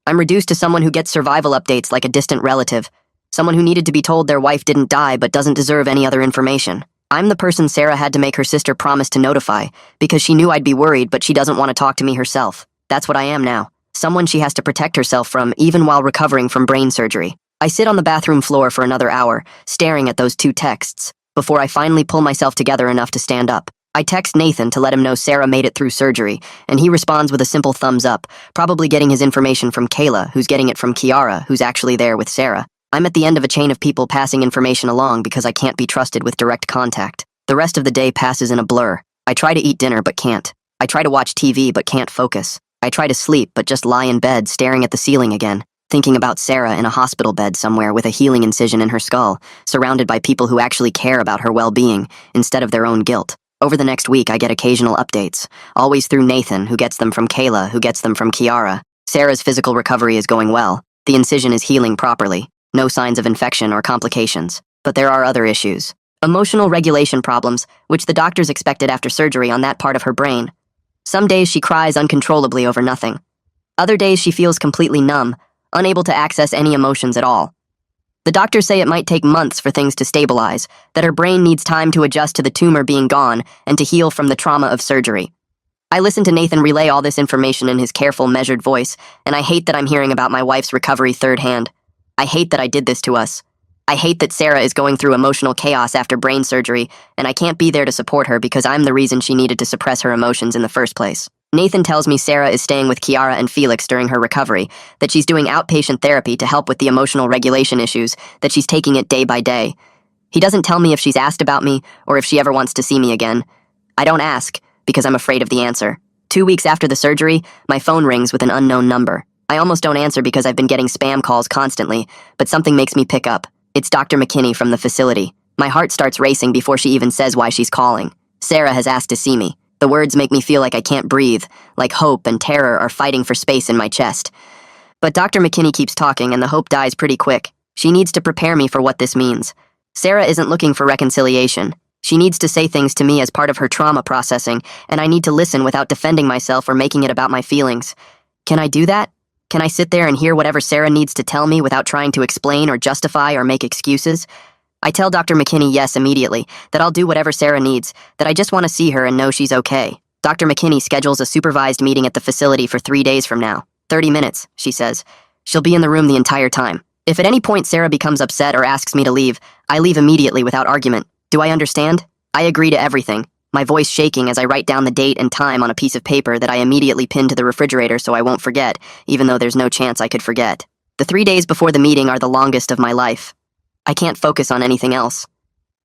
I'm reduced to someone who gets survival updates like a distant relative. Someone who needed to be told their wife didn't die but doesn't deserve any other information. I'm the person Sarah had to make her sister promise to notify because she knew I'd be worried but she doesn't want to talk to me herself. That's what I am now. Someone she has to protect herself from even while recovering from brain surgery. I sit on the bathroom floor for another hour, staring at those 2 texts, before I finally pull myself together enough to stand up. I text Nathan to let him know Sarah made it through surgery, and he responds with a simple thumbs up, probably getting his information from Kayla, who's getting it from Kiara, who's actually there with Sarah. I'm at the end of a chain of people passing information along because I can't be trusted with direct contact. The rest of the day passes in a blur. I try to eat dinner but can't. I try to watch TV but can't focus. I try to sleep but just lie in bed staring at the ceiling again, thinking about Sarah in a hospital bed somewhere with a healing incision in her skull, surrounded by people who actually care about her well-being instead of their own guilt. Over the next week, I get occasional updates, always through Nathan, who gets them from Kayla, who gets them from Kiara. Sarah's physical recovery is going well. The incision is healing properly. No signs of infection or complications. But there are other issues. Emotional regulation problems, which the doctors expected after surgery on that part of her brain. Some days she cries uncontrollably over nothing. Other days she feels completely numb, unable to access any emotions at all. The doctors say it might take months for things to stabilize, that her brain needs time to adjust to the tumor being gone and to heal from the trauma of surgery. I listen to Nathan relay all this information in his careful, measured voice, and I hate that I'm hearing about my wife's recovery third hand. I hate that I did this to us. I hate that Sarah is going through emotional chaos after brain surgery, and I can't be there to support her because I'm the reason she needed to suppress her emotions in the first place. Nathan tells me Sarah is staying with Kiara and Felix during her recovery, that she's doing outpatient therapy to help with the emotional regulation issues, that she's taking it day by day. He doesn't tell me if she's asked about me or if she ever wants to see me again. I don't ask because I'm afraid of the answer. 2 weeks after the surgery, my phone rings with an unknown number. I almost don't answer because I've been getting spam calls constantly, but something makes me pick up. It's Dr. McKinney from the facility. My heart starts racing before she even says why she's calling. Sarah has asked to see me. The words make me feel like I can't breathe, like hope and terror are fighting for space in my chest. But Dr. McKinney keeps talking and the hope dies pretty quick. She needs to prepare me for what this means. Sarah isn't looking for reconciliation. She needs to say things to me as part of her trauma processing, and I need to listen without defending myself or making it about my feelings. Can I do that? Can I sit there and hear whatever Sarah needs to tell me without trying to explain or justify or make excuses? I tell Dr. McKinney yes immediately, that I'll do whatever Sarah needs, that I just want to see her and know she's okay. Dr. McKinney schedules a supervised meeting at the facility for 3 days from now. 30 minutes, she says. She'll be in the room the entire time. If at any point Sarah becomes upset or asks me to leave, I leave immediately without argument. Do I understand? I agree to everything, my voice shaking as I write down the date and time on a piece of paper that I immediately pin to the refrigerator so I won't forget, even though there's no chance I could forget. The 3 days before the meeting are the longest of my life. I can't focus on anything else.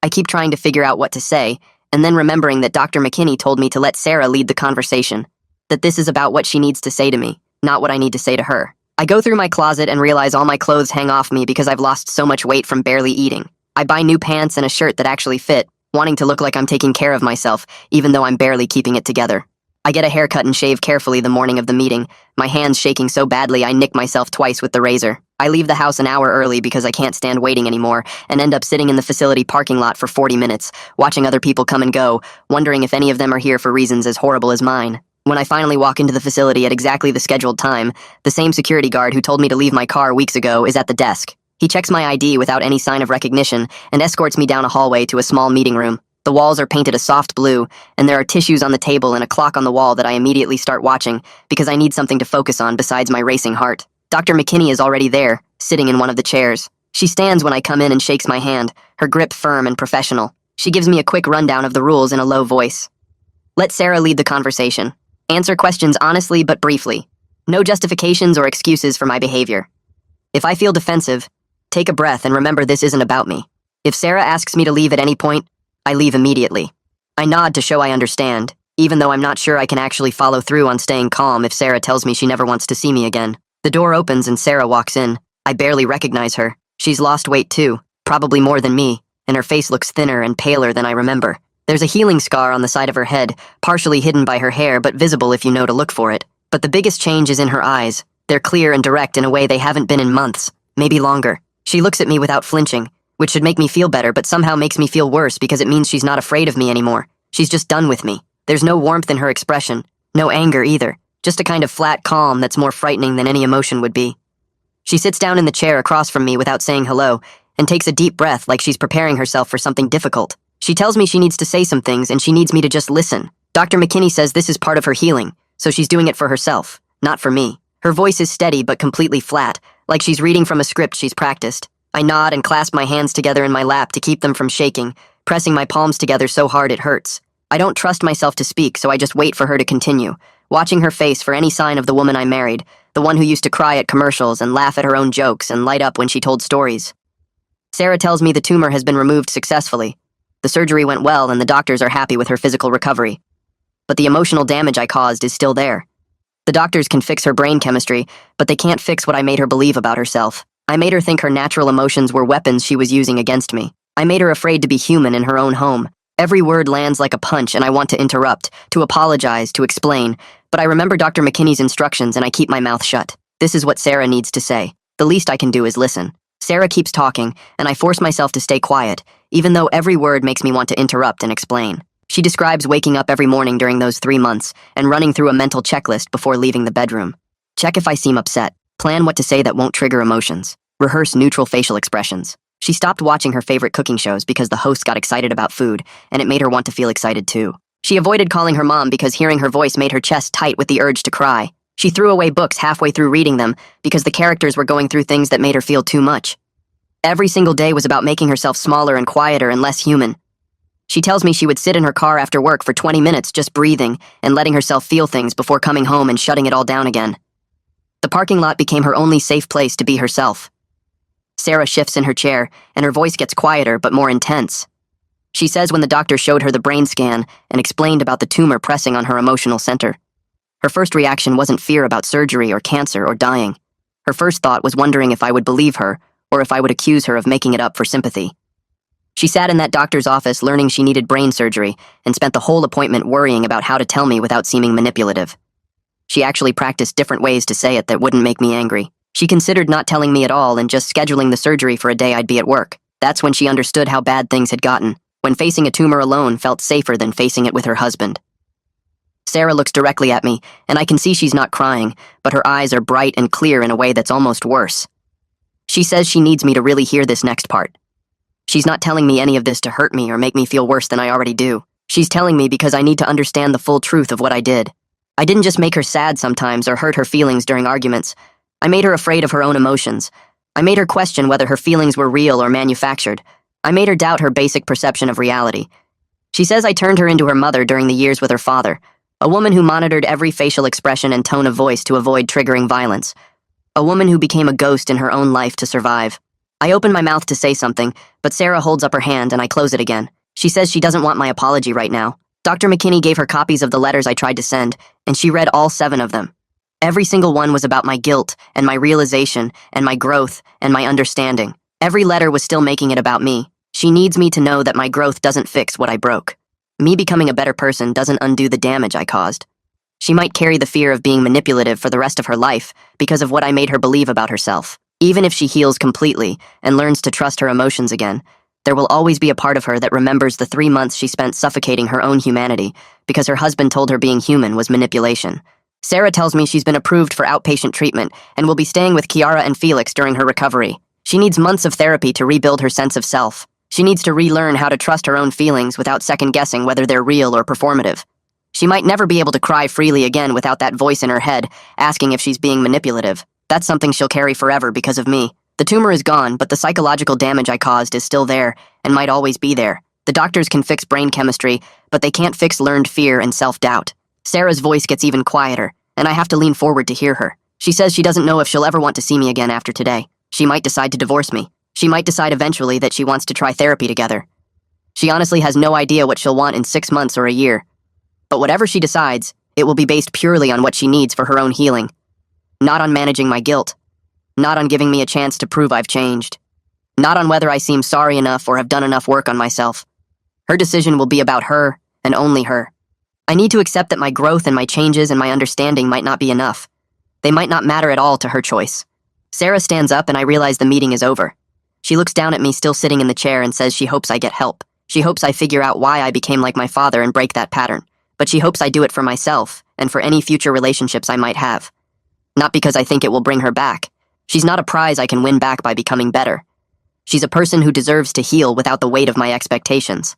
I keep trying to figure out what to say, and then remembering that Dr. McKinney told me to let Sarah lead the conversation, that this is about what she needs to say to me, not what I need to say to her. I go through my closet and realize all my clothes hang off me because I've lost so much weight from barely eating. I buy new pants and a shirt that actually fit, wanting to look like I'm taking care of myself, even though I'm barely keeping it together. I get a haircut and shave carefully the morning of the meeting, my hands shaking so badly I nick myself twice with the razor. I leave the house an hour early because I can't stand waiting anymore, and end up sitting in the facility parking lot for 40 minutes, watching other people come and go, wondering if any of them are here for reasons as horrible as mine. When I finally walk into the facility at exactly the scheduled time, the same security guard who told me to leave my car weeks ago is at the desk. He checks my ID without any sign of recognition and escorts me down a hallway to a small meeting room. The walls are painted a soft blue, and there are tissues on the table and a clock on the wall that I immediately start watching because I need something to focus on besides my racing heart. Dr. McKinney is already there, sitting in one of the chairs. She stands when I come in and shakes my hand, her grip firm and professional. She gives me a quick rundown of the rules in a low voice. Let Sarah lead the conversation. Answer questions honestly but briefly. No justifications or excuses for my behavior. If I feel defensive, take a breath and remember this isn't about me. If Sarah asks me to leave at any point, I leave immediately. I nod to show I understand, even though I'm not sure I can actually follow through on staying calm if Sarah tells me she never wants to see me again. The door opens and Sarah walks in. I barely recognize her. She's lost weight too, probably more than me, and her face looks thinner and paler than I remember. There's a healing scar on the side of her head, partially hidden by her hair but visible if you know to look for it. But the biggest change is in her eyes. They're clear and direct in a way they haven't been in months, maybe longer. She looks at me without flinching, which should make me feel better but somehow makes me feel worse because it means she's not afraid of me anymore. She's just done with me. There's no warmth in her expression, no anger either, just a kind of flat calm that's more frightening than any emotion would be. She sits down in the chair across from me without saying hello and takes a deep breath like she's preparing herself for something difficult. She tells me she needs to say some things and she needs me to just listen. Dr. McKinney says this is part of her healing, so she's doing it for herself, not for me. Her voice is steady but completely flat, like she's reading from a script she's practiced. I nod and clasp my hands together in my lap to keep them from shaking, pressing my palms together so hard it hurts. I don't trust myself to speak, so I just wait for her to continue, watching her face for any sign of the woman I married, the one who used to cry at commercials and laugh at her own jokes and light up when she told stories. Sarah tells me the tumor has been removed successfully. The surgery went well and the doctors are happy with her physical recovery. But the emotional damage I caused is still there. The doctors can fix her brain chemistry, but they can't fix what I made her believe about herself. I made her think her natural emotions were weapons she was using against me. I made her afraid to be human in her own home. Every word lands like a punch and I want to interrupt, to apologize, to explain, but I remember Dr. McKinney's instructions and I keep my mouth shut. This is what Sarah needs to say. The least I can do is listen. Sarah keeps talking, and I force myself to stay quiet, even though every word makes me want to interrupt and explain. She describes waking up every morning during those 3 months and running through a mental checklist before leaving the bedroom. Check if I seem upset. Plan what to say that won't trigger emotions. Rehearse neutral facial expressions. She stopped watching her favorite cooking shows because the host got excited about food, and it made her want to feel excited too. She avoided calling her mom because hearing her voice made her chest tight with the urge to cry. She threw away books halfway through reading them because the characters were going through things that made her feel too much. Every single day was about making herself smaller and quieter and less human. She tells me she would sit in her car after work for 20 minutes just breathing and letting herself feel things before coming home and shutting it all down again. The parking lot became her only safe place to be herself. Sarah shifts in her chair, and her voice gets quieter but more intense. She says when the doctor showed her the brain scan and explained about the tumor pressing on her emotional center. Her first reaction wasn't fear about surgery or cancer or dying. Her first thought was wondering if I would believe her or if I would accuse her of making it up for sympathy. She sat in that doctor's office learning she needed brain surgery and spent the whole appointment worrying about how to tell me without seeming manipulative. She actually practiced different ways to say it that wouldn't make me angry. She considered not telling me at all and just scheduling the surgery for a day I'd be at work. That's when she understood how bad things had gotten, when facing a tumor alone felt safer than facing it with her husband. Sarah looks directly at me, and I can see she's not crying, but her eyes are bright and clear in a way that's almost worse. She says she needs me to really hear this next part. She's not telling me any of this to hurt me or make me feel worse than I already do. She's telling me because I need to understand the full truth of what I did. I didn't just make her sad sometimes or hurt her feelings during arguments. I made her afraid of her own emotions. I made her question whether her feelings were real or manufactured. I made her doubt her basic perception of reality. She says I turned her into her mother during the years with her father, a woman who monitored every facial expression and tone of voice to avoid triggering violence. A woman who became a ghost in her own life to survive. I open my mouth to say something, but Sarah holds up her hand and I close it again. She says she doesn't want my apology right now. Dr. McKinney gave her copies of the letters I tried to send, and she read all 7 of them. Every single one was about my guilt and my realization and my growth and my understanding. Every letter was still making it about me. She needs me to know that my growth doesn't fix what I broke. Me becoming a better person doesn't undo the damage I caused. She might carry the fear of being manipulative for the rest of her life because of what I made her believe about herself. Even if she heals completely and learns to trust her emotions again, there will always be a part of her that remembers the 3 months she spent suffocating her own humanity because her husband told her being human was manipulation. Sarah tells me she's been approved for outpatient treatment and will be staying with Kiara and Felix during her recovery. She needs months of therapy to rebuild her sense of self. She needs to relearn how to trust her own feelings without second-guessing whether they're real or performative. She might never be able to cry freely again without that voice in her head asking if she's being manipulative. That's something she'll carry forever because of me. The tumor is gone, but the psychological damage I caused is still there and might always be there. The doctors can fix brain chemistry, but they can't fix learned fear and self-doubt. Sarah's voice gets even quieter, and I have to lean forward to hear her. She says she doesn't know if she'll ever want to see me again after today. She might decide to divorce me. She might decide eventually that she wants to try therapy together. She honestly has no idea what she'll want in 6 months or a year. But whatever she decides, it will be based purely on what she needs for her own healing. Not on managing my guilt. Not on giving me a chance to prove I've changed. Not on whether I seem sorry enough or have done enough work on myself. Her decision will be about her and only her. I need to accept that my growth and my changes and my understanding might not be enough. They might not matter at all to her choice. Sarah stands up and I realize the meeting is over. She looks down at me still sitting in the chair and says she hopes I get help. She hopes I figure out why I became like my father and break that pattern. But she hopes I do it for myself and for any future relationships I might have. Not because I think it will bring her back. She's not a prize I can win back by becoming better. She's a person who deserves to heal without the weight of my expectations.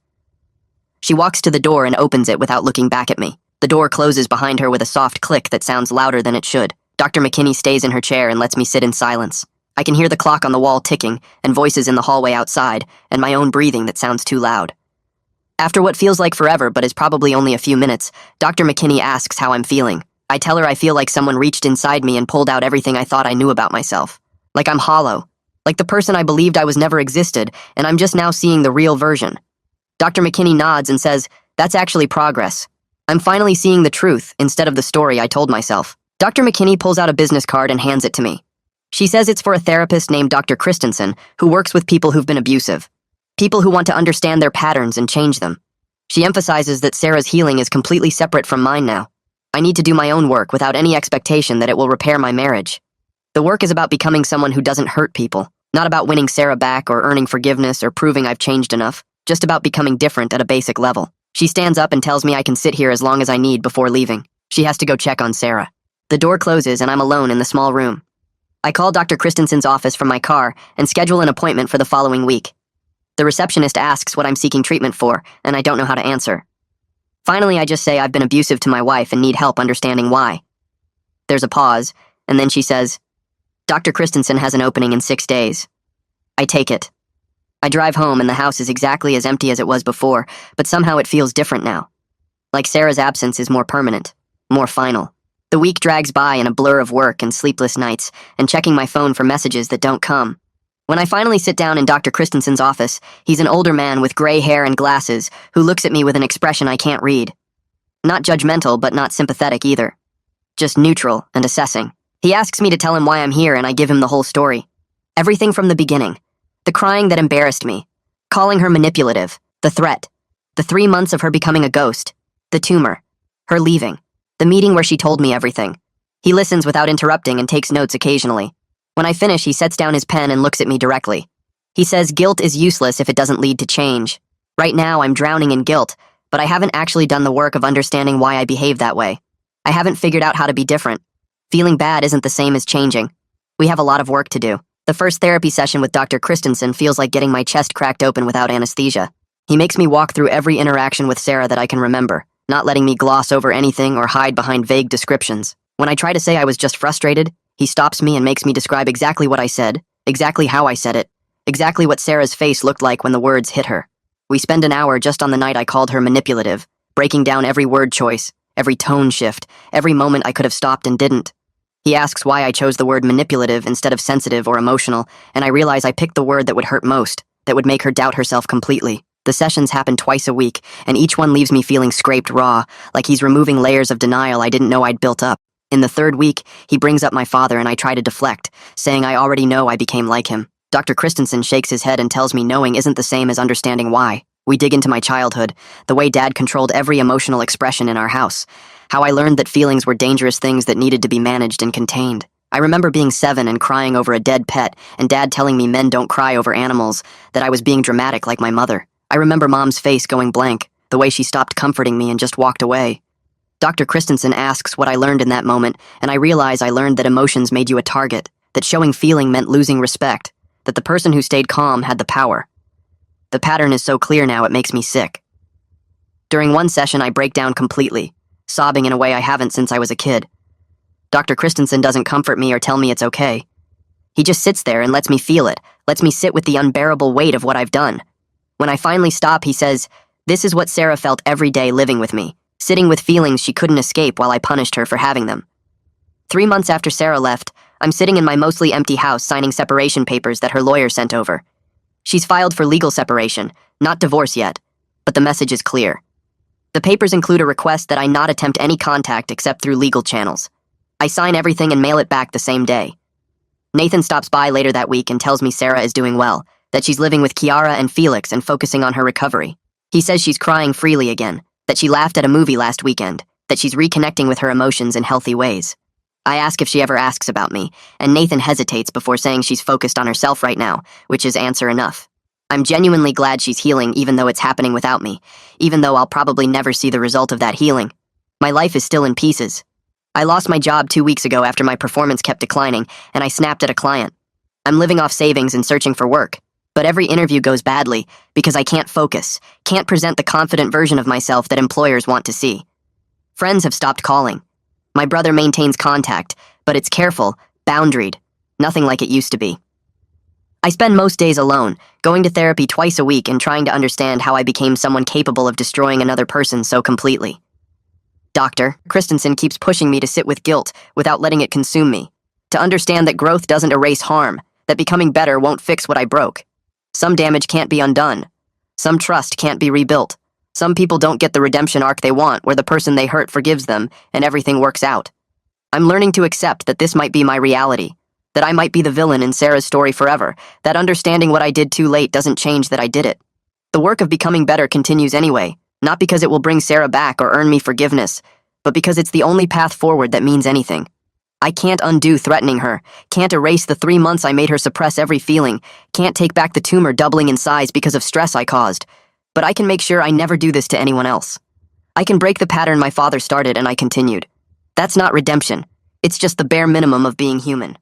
She walks to the door and opens it without looking back at me. The door closes behind her with a soft click that sounds louder than it should. Dr. McKinney stays in her chair and lets me sit in silence. I can hear the clock on the wall ticking and voices in the hallway outside and my own breathing that sounds too loud. After what feels like forever but is probably only a few minutes, Dr. McKinney asks how I'm feeling. I tell her I feel like someone reached inside me and pulled out everything I thought I knew about myself. Like I'm hollow. Like the person I believed I was never existed, and I'm just now seeing the real version. Dr. McKinney nods and says, "That's actually progress. I'm finally seeing the truth instead of the story I told myself." Dr. McKinney pulls out a business card and hands it to me. She says it's for a therapist named Dr. Christensen who works with people who've been abusive. People who want to understand their patterns and change them. She emphasizes that Sarah's healing is completely separate from mine now. I need to do my own work without any expectation that it will repair my marriage. The work is about becoming someone who doesn't hurt people, not about winning Sarah back or earning forgiveness or proving I've changed enough, just about becoming different at a basic level. She stands up and tells me I can sit here as long as I need before leaving. She has to go check on Sarah. The door closes and I'm alone in the small room. I call Dr. Christensen's office from my car and schedule an appointment for the following week. The receptionist asks what I'm seeking treatment for, and I don't know how to answer. Finally, I just say I've been abusive to my wife and need help understanding why. There's a pause, and then she says, Dr. Christensen has an opening in 6 days. I take it. I drive home and the house is exactly as empty as it was before, but somehow it feels different now. Like Sarah's absence is more permanent, more final. The week drags by in a blur of work and sleepless nights, and checking my phone for messages that don't come. When I finally sit down in Dr. Christensen's office, he's an older man with gray hair and glasses who looks at me with an expression I can't read. Not judgmental, but not sympathetic either. Just neutral and assessing. He asks me to tell him why I'm here, and I give him the whole story. Everything from the beginning. The crying that embarrassed me. Calling her manipulative. The threat. The 3 months of her becoming a ghost. The tumor. Her leaving. The meeting where she told me everything. He listens without interrupting and takes notes occasionally. When I finish, he sets down his pen and looks at me directly. He says guilt is useless if it doesn't lead to change. Right now, I'm drowning in guilt, but I haven't actually done the work of understanding why I behave that way. I haven't figured out how to be different. Feeling bad isn't the same as changing. We have a lot of work to do. The first therapy session with Dr. Christensen feels like getting my chest cracked open without anesthesia. He makes me walk through every interaction with Sarah that I can remember, not letting me gloss over anything or hide behind vague descriptions. When I try to say I was just frustrated, he stops me and makes me describe exactly what I said, exactly how I said it, exactly what Sarah's face looked like when the words hit her. We spend an hour just on the night I called her manipulative, breaking down every word choice, every tone shift, every moment I could have stopped and didn't. He asks why I chose the word manipulative instead of sensitive or emotional, and I realize I picked the word that would hurt most, that would make her doubt herself completely. The sessions happen twice a week, and each one leaves me feeling scraped raw, like he's removing layers of denial I didn't know I'd built up. In the third week, he brings up my father and I try to deflect, saying I already know I became like him. Dr. Christensen shakes his head and tells me knowing isn't the same as understanding why. We dig into my childhood, the way Dad controlled every emotional expression in our house, how I learned that feelings were dangerous things that needed to be managed and contained. I remember being 7 and crying over a dead pet, and Dad telling me men don't cry over animals, that I was being dramatic like my mother. I remember Mom's face going blank, the way she stopped comforting me and just walked away. Dr. Christensen asks what I learned in that moment, and I realize I learned that emotions made you a target, that showing feeling meant losing respect, that the person who stayed calm had the power. The pattern is so clear now it makes me sick. During one session, I break down completely, sobbing in a way I haven't since I was a kid. Dr. Christensen doesn't comfort me or tell me it's okay. He just sits there and lets me feel it, lets me sit with the unbearable weight of what I've done. When I finally stop, he says, "This is what Sarah felt every day living with me, sitting with feelings she couldn't escape while I punished her for having them." 3 months after Sarah left, I'm sitting in my mostly empty house signing separation papers that her lawyer sent over. She's filed for legal separation, not divorce yet, but the message is clear. The papers include a request that I not attempt any contact except through legal channels. I sign everything and mail it back the same day. Nathan stops by later that week and tells me Sarah is doing well, that she's living with Kiara and Felix and focusing on her recovery. He says she's crying freely again, that she laughed at a movie last weekend, that she's reconnecting with her emotions in healthy ways. I ask if she ever asks about me, and Nathan hesitates before saying she's focused on herself right now, which is answer enough. I'm genuinely glad she's healing even though it's happening without me, even though I'll probably never see the result of that healing. My life is still in pieces. I lost my job 2 weeks ago after my performance kept declining, and I snapped at a client. I'm living off savings and searching for work, but every interview goes badly because I can't focus, can't present the confident version of myself that employers want to see. Friends have stopped calling. My brother maintains contact, but it's careful, boundaried, nothing like it used to be. I spend most days alone, going to therapy twice a week and trying to understand how I became someone capable of destroying another person so completely. Dr. Christensen keeps pushing me to sit with guilt without letting it consume me, to understand that growth doesn't erase harm, that becoming better won't fix what I broke. Some damage can't be undone. Some trust can't be rebuilt. Some people don't get the redemption arc they want where the person they hurt forgives them and everything works out. I'm learning to accept that this might be my reality, that I might be the villain in Sarah's story forever, that understanding what I did too late doesn't change that I did it. The work of becoming better continues anyway, not because it will bring Sarah back or earn me forgiveness, but because it's the only path forward that means anything. I can't undo threatening her, can't erase the 3 months I made her suppress every feeling, can't take back the tumor doubling in size because of stress I caused, but I can make sure I never do this to anyone else. I can break the pattern my father started and I continued. That's not redemption. It's just the bare minimum of being human.